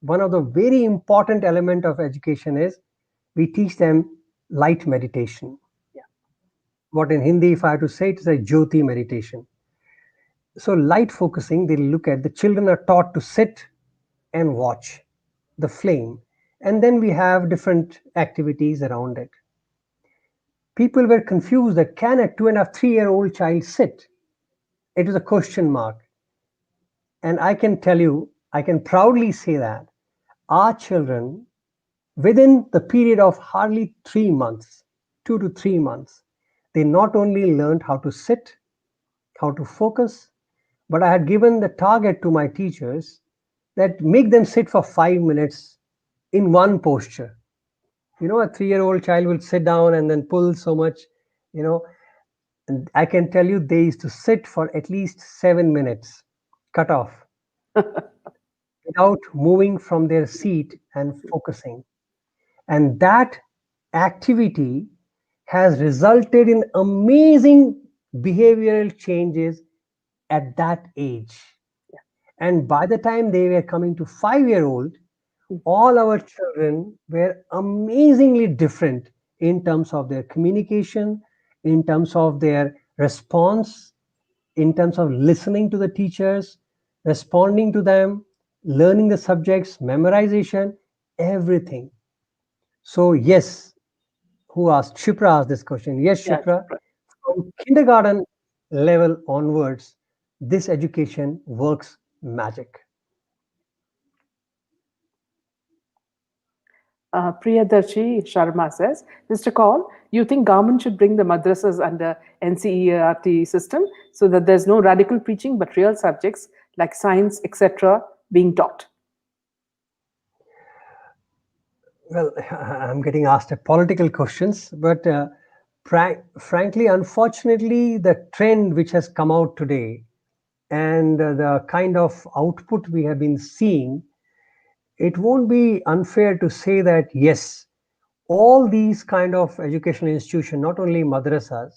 Speaker 2: one of the very important element of education is we teach them light meditation.
Speaker 1: yeah,
Speaker 2: What in Hindi, if I have to say, it is a Jyoti meditation. So light focusing, they look at the children are taught to sit and watch the flame, and then we have different activities around it. People were confused that can a 2.5, 3-year-old child sit? It was a question mark. And I can tell you, I can proudly say that our children, within the period of hardly 3 months, 2 to 3 months, They not only learned how to sit, how to focus, but I had given the target to my teachers that make them sit for 5 minutes in one posture. A 3-year-old child will sit down and then pull so much, you know, and I can tell you they used to sit for at least 7 minutes, cut off, without moving from their seat and focusing. And that activity has resulted in amazing behavioral changes at that age. And by the time they were coming to 5-year-old, all our children were amazingly different in terms of their communication, in terms of their response, in terms of listening to the teachers, responding to them, learning the subjects, memorization, everything. So, yes, who asked? Shipra asked this question. Yes,
Speaker 1: Yeah.
Speaker 2: Shipra, from kindergarten level onwards, this education works magic.
Speaker 1: Priyadarshi Sharma says, Mr. Kaul, you think government should bring the madrasas under NCERT system so that there's no radical preaching but real subjects like science, etc., being taught?
Speaker 2: Well, I'm getting asked a political questions, but frankly, unfortunately, the trend which has come out today and the kind of output we have been seeing, it won't be unfair to say that yes, all these kind of educational institutions, not only madrasas,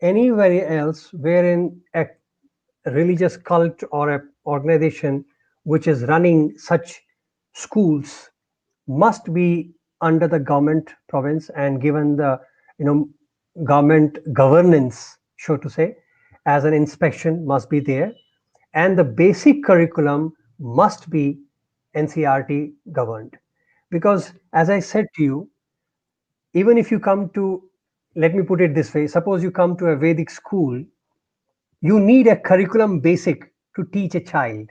Speaker 2: anywhere else wherein a religious cult or a organization which is running such schools must be under the government province and given the you know government governance, so to say, as an inspection must be there, and the basic curriculum must be NCRT governed. Because as I said to you, even if you come to, let me put it this way, suppose you come to a Vedic school, you need a curriculum basic to teach a child.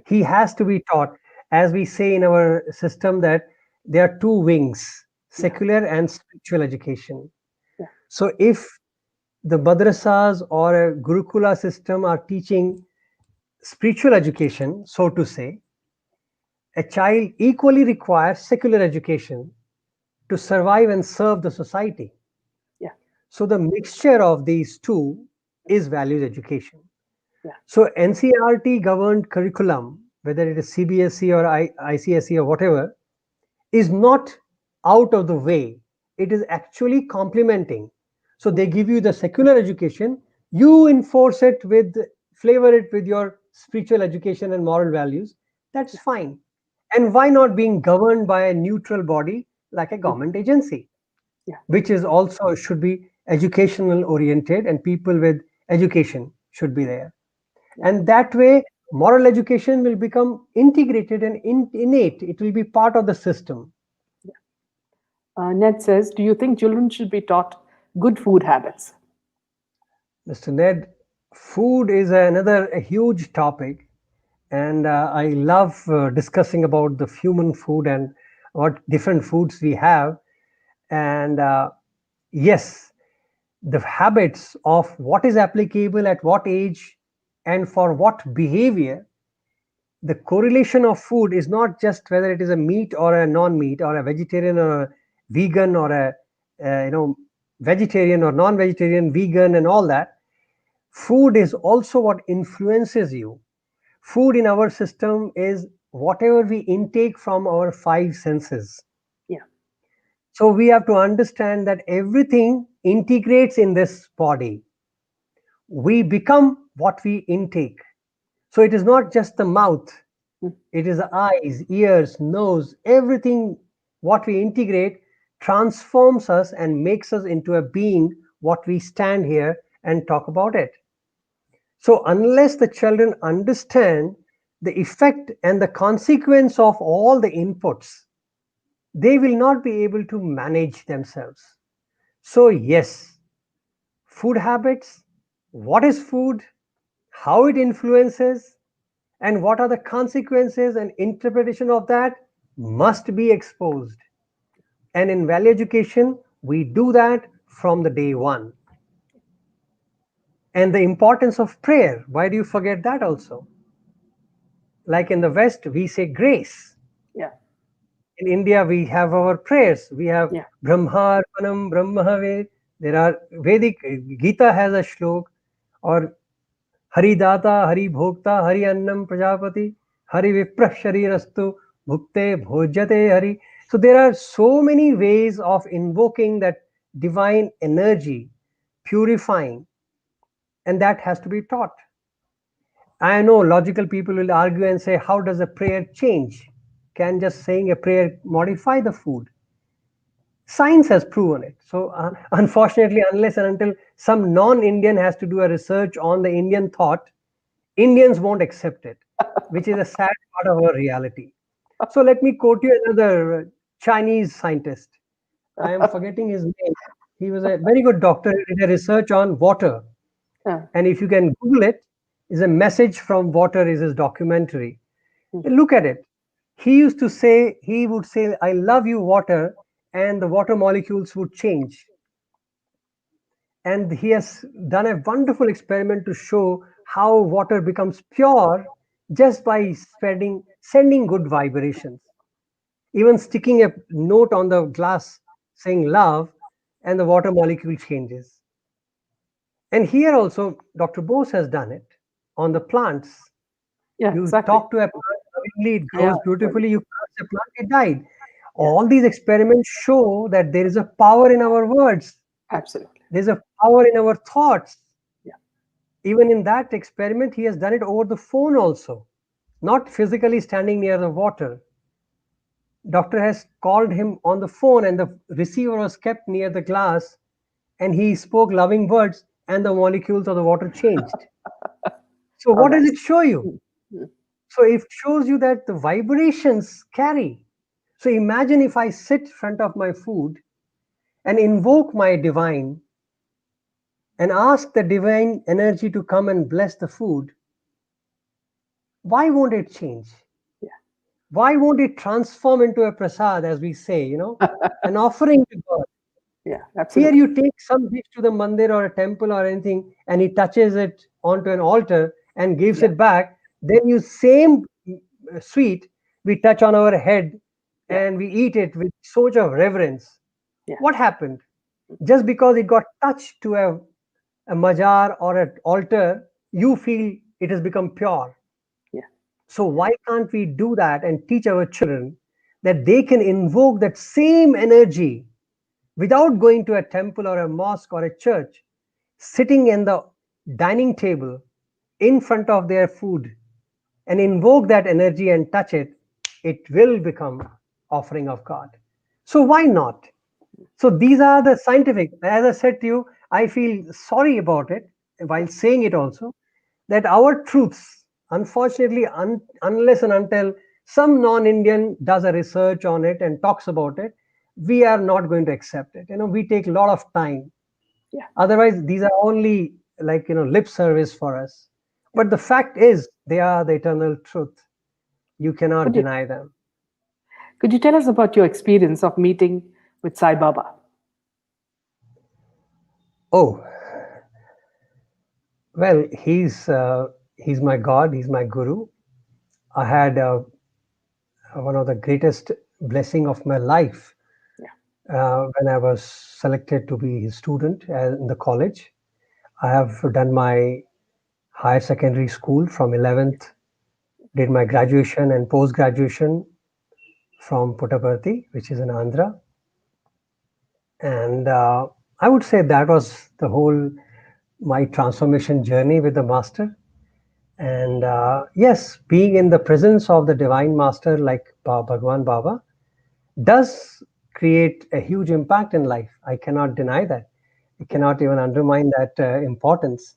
Speaker 2: He has to be taught, as we say in our system, that there are two wings,
Speaker 1: Yeah,
Speaker 2: secular and spiritual education.
Speaker 1: yeah,
Speaker 2: So if the madrasas or a gurukula system are teaching spiritual education, so to say, a child equally requires secular education to survive and serve the society.
Speaker 1: yeah,
Speaker 2: So the mixture of these two is values education.
Speaker 1: yeah,
Speaker 2: So NCRT governed curriculum, whether it is CBSE or ICSE or whatever, is not out of the way. It is actually complementing. So they give you the secular education, you enforce it with, flavor it with your spiritual education and moral values. That's fine. And why not being governed by a neutral body like a government agency,
Speaker 1: yeah,
Speaker 2: which is also should be educational oriented and people with education should be there.
Speaker 1: yeah,
Speaker 2: And that way, moral education will become integrated and innate. It will be part of the system.
Speaker 1: yeah. Ned says, do you think children should be taught good food habits?
Speaker 2: Mr. Ned, food is another a huge topic, and I love discussing about the human food and what different foods we have. And yes, the habits of what is applicable at what age and for what behavior, the correlation of food is not just whether it is a meat or a non-meat or a vegetarian or a vegan or a vegetarian or non-vegetarian, vegan and all that. Food is also what influences you. Food in our system is whatever we intake from our five senses.
Speaker 1: Yeah,
Speaker 2: So we have to understand that everything integrates in this body. We become what we intake. So it is not just the mouth,
Speaker 1: mm,
Speaker 2: it is the eyes, ears, nose, everything what we integrate transforms us and makes us into a being what we stand here and talk about it. So unless the children understand the effect and the consequence of all the inputs, they will not be able to manage themselves. So yes, food habits, what is food, how it influences, and what are the consequences and interpretation of that must be exposed. And in value education, we do that from the day one. And the importance of prayer. Why do you forget that also? Like in the West, we say grace.
Speaker 1: Yeah.
Speaker 2: In India, we have our prayers. We have
Speaker 1: Yeah.
Speaker 2: Brahmarpanam Brahmave. There are Vedic, Gita has a shlok, or Hari Data, Hari Bhokta, Hari Annam Prajapati, Hari Viprah Sharirastu, Bhukte Bhojate Hari. So there are so many ways of invoking that divine energy, purifying, and that has to be taught. I know logical people will argue and say, how does a prayer change? Can just saying a prayer modify the food? Science has proven it. So, unfortunately, unless and until some non Indian has to do a research on the Indian thought, Indians won't accept it, which is a sad part of our reality. So, let me quote you another Chinese scientist. I am forgetting his name. He was a very good doctor. He did a research on water.
Speaker 1: Yeah.
Speaker 2: And if you can Google it, is a message from water is his documentary.
Speaker 1: Mm.
Speaker 2: Look at it. He used to say, he would say, I love you, water, and the water molecules would change. And he has done a wonderful experiment to show how water becomes pure just by sending good vibrations. Even sticking a note on the glass saying love, and the water molecule changes. And here also, Dr. Bose has done it on the plants.
Speaker 1: Yeah,
Speaker 2: You
Speaker 1: exactly.
Speaker 2: talk to a plant lovingly, it
Speaker 1: Yeah,
Speaker 2: grows beautifully. You curse a plant, it died.
Speaker 1: yeah,
Speaker 2: All these experiments show that there is a power in our words,
Speaker 1: absolutely.
Speaker 2: there's a power in our thoughts.
Speaker 1: Yeah,
Speaker 2: Even in that experiment, he has done it over the phone also, not physically standing near the water. Doctor has called him on the phone, and the receiver was kept near the glass, and he spoke loving words, and the molecules of the water changed. So,
Speaker 1: how
Speaker 2: what does
Speaker 1: nice.
Speaker 2: it show you?
Speaker 1: Mm, mm.
Speaker 2: So it shows you that the vibrations carry. So imagine if I sit in front of my food and invoke my divine and ask the divine energy to come and bless the food, why won't it change?
Speaker 1: Yeah,
Speaker 2: Why won't it transform into a prasad, as we say, an offering to God?
Speaker 1: yeah,
Speaker 2: Here
Speaker 1: absolutely.
Speaker 2: you take some dish to the mandir or a temple or anything, and he touches it onto an altar and gives
Speaker 1: Yeah,
Speaker 2: it back. Then you same sweet we touch on our head
Speaker 1: yeah,
Speaker 2: and we eat it with so much of reverence.
Speaker 1: yeah,
Speaker 2: What happened? Just because it got touched to a majar or an altar, you feel it has become pure.
Speaker 1: yeah,
Speaker 2: So why can't we do that and teach our children that they can invoke that same energy without going to a temple or a mosque or a church, sitting in the dining table in front of their food and invoke that energy and touch it, it will become offering of God. So why not? So these are the scientific. As I said to you, I feel sorry about it while saying it also that our truths, unfortunately, unless and until some non-Indian does a research on it and talks about it, we are not going to accept it. We take a lot of time.
Speaker 1: yeah,
Speaker 2: Otherwise, these are only like lip service for us.
Speaker 1: yeah.
Speaker 2: But the fact is, they are the eternal truth. You cannot
Speaker 1: Could you
Speaker 2: deny them.
Speaker 1: could you tell us about your experience of meeting with Sai Baba?
Speaker 2: Oh, well, he's my God. He's my guru. I had one of the greatest blessing of my life
Speaker 1: Yeah,
Speaker 2: when I was selected to be his student in the college. I have done my higher secondary school from 11th, did my graduation and post graduation from Puttaparthi, which is in Andhra. And I would say that was the whole my transformation journey with the master. And yes, being in the presence of the divine master like Bhagwan Baba does create a huge impact in life. I cannot deny that. I
Speaker 1: yeah,
Speaker 2: cannot even undermine that importance.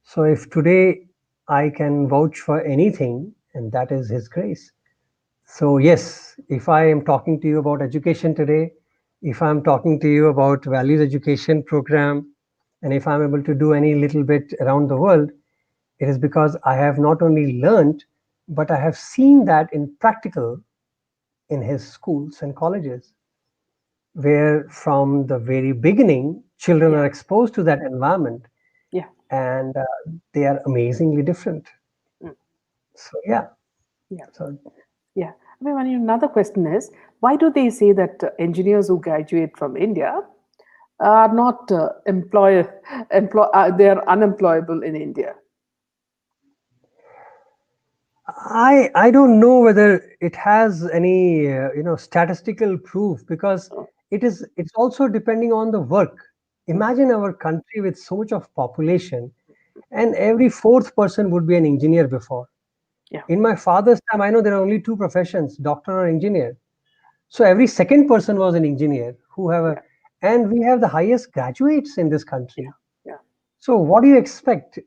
Speaker 2: So if today I can vouch for anything, and that is His grace. So yes, if I am talking to you about education today, if I'm talking to you about values education program, and if I'm able to do any little bit around the world, it is because I have not only learned, but I have seen that in practical in his schools and colleges, where from the very beginning, children
Speaker 1: yeah,
Speaker 2: are exposed to that environment.
Speaker 1: yeah,
Speaker 2: and they are amazingly different.
Speaker 1: mm,
Speaker 2: So yeah,
Speaker 1: yeah,
Speaker 2: so
Speaker 1: yeah. I mean, another question is, why do they say that engineers who graduate from India are not they are unemployable in India?
Speaker 2: I don't know whether it has any statistical proof, because
Speaker 1: Oh,
Speaker 2: it's also depending on the work.
Speaker 1: mm,
Speaker 2: Imagine our country with so much of population, and every fourth person would be an engineer before.
Speaker 1: yeah,
Speaker 2: In my father's time, I know there are only two professions, doctor or engineer. So every second person was an engineer who have a,
Speaker 1: yeah,
Speaker 2: and we have the highest graduates in this
Speaker 1: yeah,
Speaker 2: country.
Speaker 1: yeah,
Speaker 2: So what do you expect,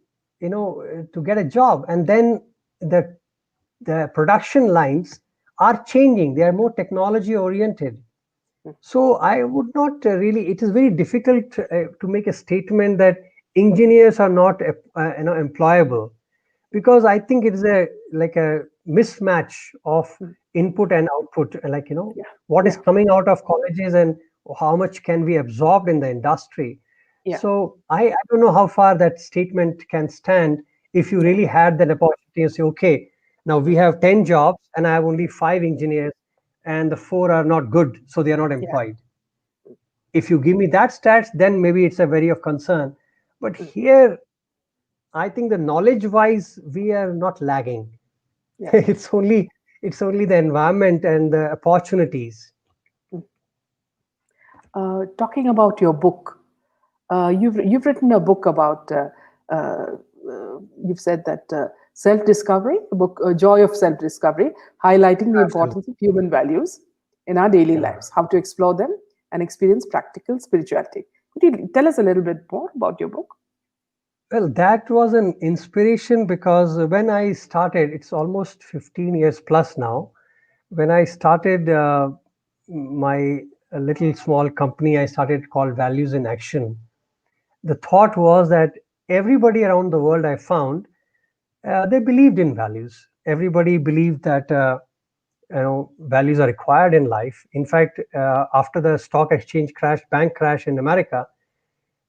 Speaker 2: to get a job? And then the the production lines are changing. They are more technology oriented.
Speaker 1: mm,
Speaker 2: So I would not really. It is very difficult to make a statement that engineers are not employable, because I think it is a like a mismatch of
Speaker 1: mm,
Speaker 2: input and output,
Speaker 1: yeah,
Speaker 2: what is
Speaker 1: yeah,
Speaker 2: coming out of colleges and how much can be absorbed in the industry.
Speaker 1: yeah,
Speaker 2: So I don't know how far that statement can stand if you
Speaker 1: yeah,
Speaker 2: really had that opportunity and say, okay, now we
Speaker 1: mm,
Speaker 2: have 10 jobs and I have only 5 engineers, and the four are not good, so they are not
Speaker 1: yeah,
Speaker 2: employed. If you give me that stats, then maybe it's a very of concern. But
Speaker 1: mm,
Speaker 2: here, I think the knowledge wise, we are not lagging.
Speaker 1: yeah.
Speaker 2: It's only the environment and the opportunities.
Speaker 1: Mm. Talking about your book, you've written a book about you've said that self discovery, the book Joy of Self Discovery, highlighting the
Speaker 2: Absolutely.
Speaker 1: importance of human values in our daily
Speaker 2: Yeah.
Speaker 1: lives, how to explore them and experience practical spirituality. Could you tell us a little bit more about your book?
Speaker 2: Well, that was an inspiration because when I started, it's almost 15 years plus now. When I started my little small company, I started called Values in Action. The thought was that everybody around the world I found, they believed in values. Everybody believed that values are required in life. In fact, after the stock exchange crash, bank crash in America,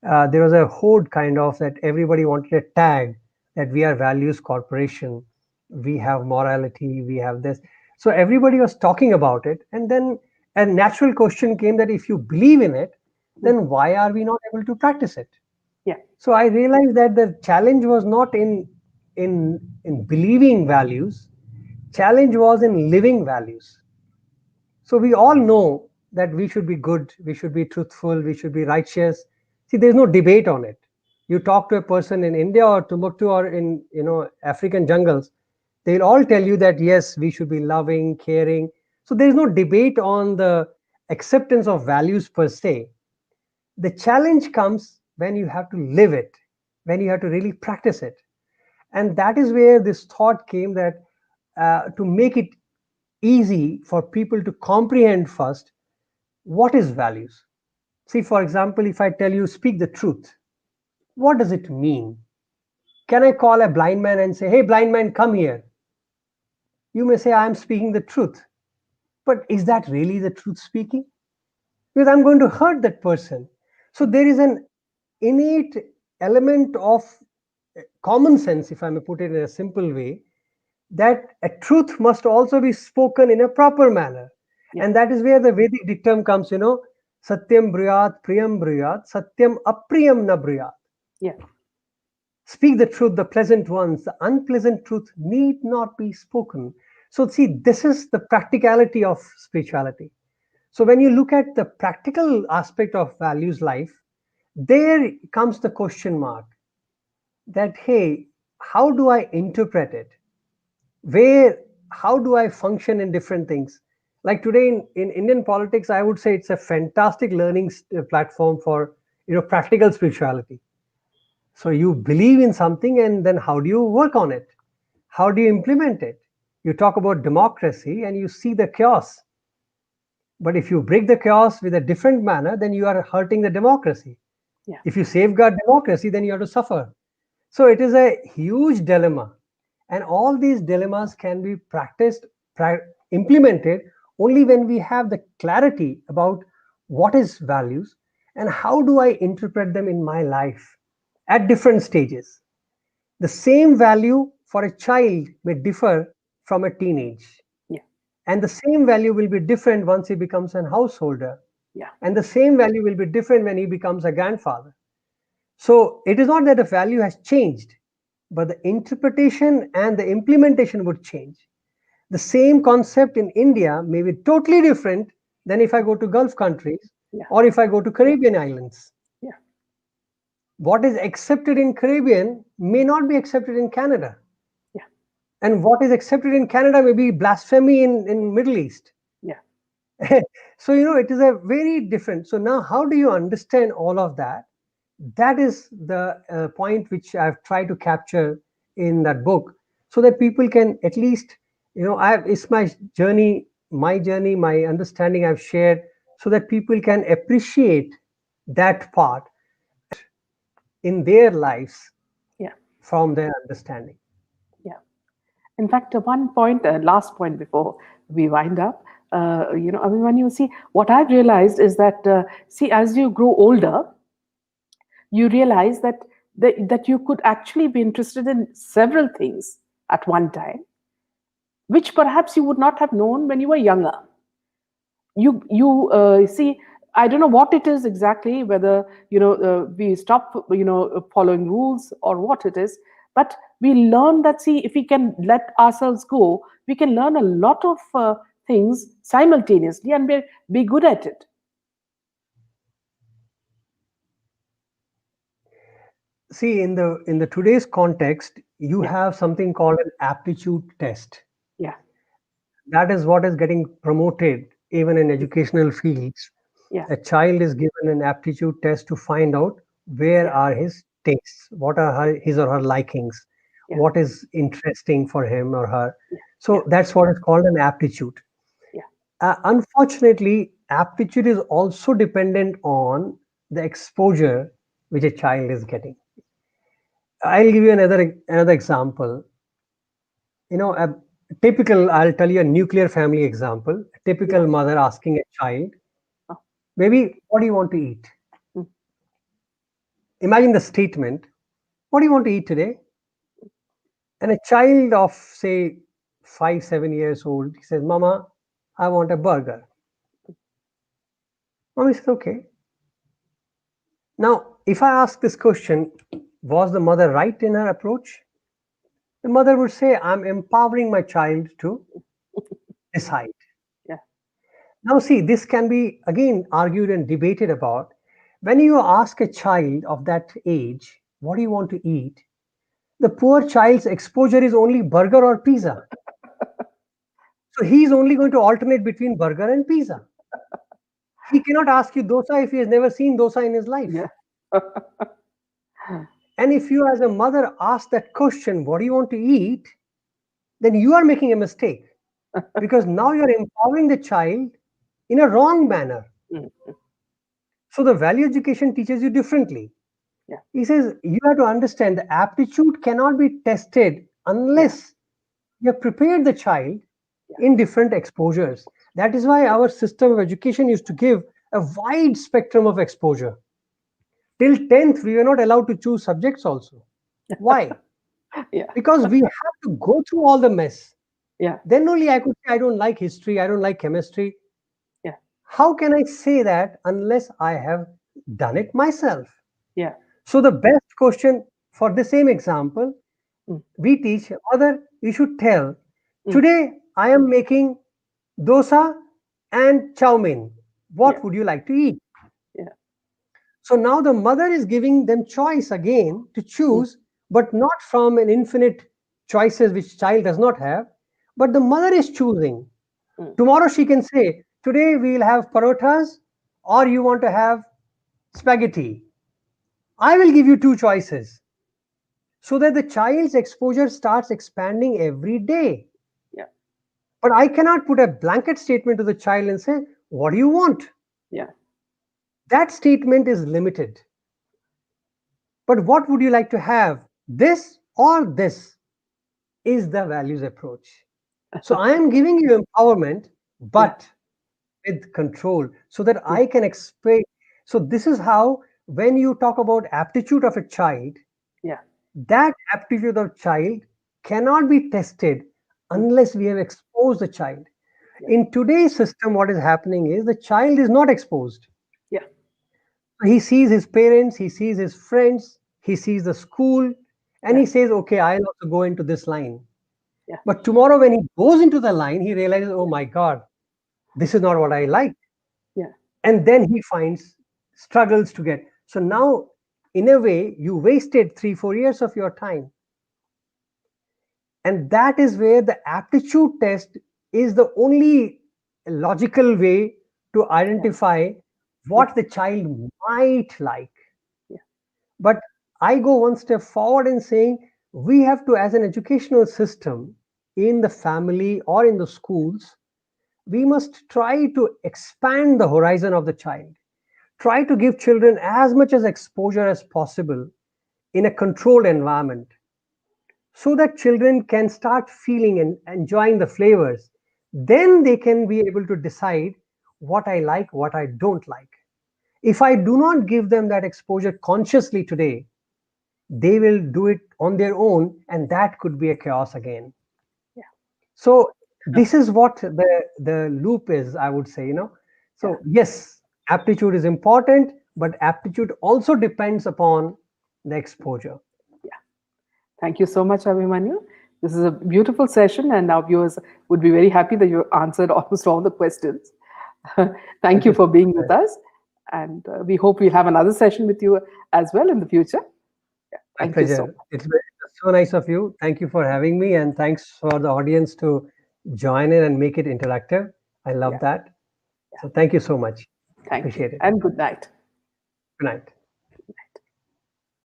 Speaker 2: there was a horde kind of that everybody wanted a tag that we are values corporation, we have morality, we have this. So everybody was talking about it, and then a natural question came that if you believe in it,
Speaker 1: Mm.
Speaker 2: then why are we not able to practice it?
Speaker 1: Yeah,
Speaker 2: So I realized that the challenge was not in believing values. Challenge was in living values. So we all know that we should be good, we should be truthful, we should be righteous. See, there's no debate on it. You talk to a person in India or Timbuktu or in African jungles, they'll all tell you that yes, we should be loving, caring. So there's no debate on the acceptance of values per se. The challenge comes when you have to live it, when you have to really practice it. And that is where this thought came that to make it easy for people to comprehend first, what is values. See, for example, if I tell you speak the truth, what does it mean? Can I call a blind man and say, hey, blind man, come here? You may say, I am speaking the truth. But is that really the truth speaking? Because I'm going to hurt that person. So there is an innate element of common sense, if I may put it in a simple way, that a truth must also be spoken in a proper manner.
Speaker 1: yeah,
Speaker 2: And that is where the Vedic dictum comes, Satyam bruyat, priyam bruyat, Satyam apriyam na bruyat.
Speaker 1: yeah,
Speaker 2: Speak the truth, the pleasant ones, the unpleasant truth need not be spoken. So, see, this is the practicality of spirituality. So, when you look at the practical aspect of values life, there comes the question mark that, hey, how do I interpret it? Where, how do I function in different things? Like today in Indian politics, I would say it's a fantastic learning platform for practical spirituality. So you believe in something, and then how do you work on it? How do you implement it? You talk about democracy and you see the chaos. But if you break the chaos with a different manner, then you are hurting the democracy.
Speaker 1: yeah,
Speaker 2: If you safeguard democracy, then you have to suffer. So it is a huge dilemma. And all these dilemmas can be practiced, implemented only when we have the clarity about what is values and how do I interpret them in my life. at different stages. The same value for a child may differ from a teenage,
Speaker 1: Yeah.
Speaker 2: and the same value will be different once he becomes an householder,
Speaker 1: Yeah.
Speaker 2: and the same value will be different when he becomes a grandfather. So it is not that the value has changed, but the interpretation and the implementation would change. The same concept in India may be totally different than if I go to Gulf countries
Speaker 1: Yeah.
Speaker 2: or if I go to Caribbean islands.
Speaker 1: Yeah.
Speaker 2: What is accepted in Caribbean may not be accepted in Canada.
Speaker 1: Yeah.
Speaker 2: And what is accepted in Canada may be blasphemy in Middle East.
Speaker 1: Yeah.
Speaker 2: So, it is a very different. So now how do you understand all of that? That is the point which I've tried to capture in that book, so that people can at least, it's my journey, my understanding I've shared, so that people can appreciate that part in their lives
Speaker 1: Yeah.
Speaker 2: from their understanding.
Speaker 1: Yeah. In fact, one point, last point before we wind up, I mean, when you see, what I've realized is that, see, as you grow older, you realize that you could actually be interested in several things at one time, which perhaps you would not have known when you were younger. You see, I don't know what it is exactly, whether we stop following rules or what it is, but we learn that, see, if we can let ourselves go, we can learn a lot of things simultaneously and be good at it.
Speaker 2: See, in the today's context, you
Speaker 1: Yeah.
Speaker 2: have something called an aptitude test.
Speaker 1: Yeah.
Speaker 2: That is what is getting promoted even in educational fields.
Speaker 1: Yeah.
Speaker 2: A child is given an aptitude test to find out where
Speaker 1: Yeah.
Speaker 2: are his tastes, what are his or her likings,
Speaker 1: Yeah.
Speaker 2: what is interesting for him or her.
Speaker 1: Yeah. Yeah.
Speaker 2: So that's what is called an aptitude.
Speaker 1: Yeah.
Speaker 2: Unfortunately, aptitude is also dependent on the exposure which a child is getting. I'll give you another example. A typical, I'll tell you a nuclear family example. A
Speaker 1: Yeah.
Speaker 2: typical mother asking a child,
Speaker 1: Oh.
Speaker 2: "Baby, what do you want to eat?"
Speaker 1: Mm.
Speaker 2: Imagine the statement, "What do you want to eat today?" And a child of, say, 5, 7 years old, he says, "Mama, I want a burger." Mommy says, "Okay." Now, if I ask this question, was the mother right in her approach? The mother would say, "I'm empowering my child to decide."
Speaker 1: Yeah.
Speaker 2: Now, see, this can be again argued and debated about. When you ask a child of that age, "What do you want to eat?" the poor child's exposure is only burger or pizza. So he's only going to alternate between burger and pizza. He cannot ask you dosa if he has never seen dosa in his life.
Speaker 1: Yeah.
Speaker 2: And if you, as a mother, ask that question, "What do you want to eat?" then you are making a mistake, because now you're empowering the child in a wrong manner.
Speaker 1: Mm.
Speaker 2: So the value education teaches you differently.
Speaker 1: Yeah.
Speaker 2: He says you have to understand the aptitude cannot be tested
Speaker 1: Yeah.
Speaker 2: unless you have prepared the child
Speaker 1: Yeah.
Speaker 2: in different exposures. That is why our system of education used to give a wide spectrum of exposure. Till 10th, we were not allowed to choose subjects also. Why?
Speaker 1: Yeah.
Speaker 2: Because we have to go through all the mess.
Speaker 1: Yeah.
Speaker 2: Then only I could say, I don't like history, I don't like chemistry.
Speaker 1: Yeah.
Speaker 2: How can I say that unless I have done it myself?
Speaker 1: Yeah.
Speaker 2: So, the best question for the same example,
Speaker 1: Mm.
Speaker 2: we teach, "Mother, you should tell,
Speaker 1: Mm.
Speaker 2: today I am making dosa and chow mein.
Speaker 1: Yeah.
Speaker 2: What would you like to eat?"
Speaker 1: Yeah.
Speaker 2: So now the mother is giving them choice again to
Speaker 1: Mm.
Speaker 2: choose, but not from an infinite choices which child does not have, but the mother is choosing.
Speaker 1: Mm.
Speaker 2: Tomorrow she can say, "Today we'll have parotas, or you want to have spaghetti." I will give you two choices, so that the child's exposure starts expanding every day.
Speaker 1: Yeah.
Speaker 2: But I cannot put a blanket statement to the child and say, "What do you want?"
Speaker 1: Yeah.
Speaker 2: That statement is limited. But what would you like to have? This or this is the values approach. So I am giving you empowerment,
Speaker 1: Yeah.
Speaker 2: but with control, so that
Speaker 1: Yeah.
Speaker 2: I can explain. So this is how when you talk about aptitude of a child,
Speaker 1: Yeah.
Speaker 2: that aptitude of child cannot be tested
Speaker 1: Mm.
Speaker 2: unless we have exposed the child.
Speaker 1: Yeah.
Speaker 2: In today's system, what is happening is the child is not exposed.
Speaker 1: Yeah.
Speaker 2: He sees his parents, he sees his friends, he sees the school, and
Speaker 1: Yeah.
Speaker 2: he says, okay, I'll also go into this line.
Speaker 1: Yeah.
Speaker 2: But tomorrow, when he goes into the line, he realizes, oh my God, this is not what I like.
Speaker 1: Yeah.
Speaker 2: And then he finds struggles to get. So now, in a way, you wasted 3 4 years of your time. And that is where the aptitude test is the only logical way to
Speaker 1: Yeah.
Speaker 2: identify
Speaker 1: Yeah.
Speaker 2: what the child might like.
Speaker 1: Yeah.
Speaker 2: But I go one step forward in saying we have to, as an educational system in the family or in the schools, we must try to expand the horizon of the child. Try to give children as much as exposure as possible in a controlled environment so that children can start feeling and enjoying the flavors. Then they can be able to decide what I like, what I don't like. If I do not give them that exposure consciously today, they will do it on their own, and that could be a chaos again.
Speaker 1: Yeah.
Speaker 2: So this is what the loop is, I would say, you know.
Speaker 1: Yeah.
Speaker 2: So yes, aptitude is important, but aptitude also depends upon the exposure.
Speaker 1: Yeah. Thank you so much, Abhimanyu. This is a beautiful session, and our viewers would be very happy that you answered almost all the questions. Thank
Speaker 2: Thank
Speaker 1: you
Speaker 2: you so
Speaker 1: for being
Speaker 2: much.
Speaker 1: with us, and we hope we'll have another session with you as well in the future. Yeah.
Speaker 2: My
Speaker 1: Thank you so
Speaker 2: pleasure.
Speaker 1: much.
Speaker 2: It's so nice of you. Thank you for having me, and thanks for the audience to join in and make it interactive. I love
Speaker 1: Yeah.
Speaker 2: that.
Speaker 1: Yeah.
Speaker 2: So thank you so much.
Speaker 1: Thank you,
Speaker 2: Appreciate it.
Speaker 1: and good night.
Speaker 2: Good night.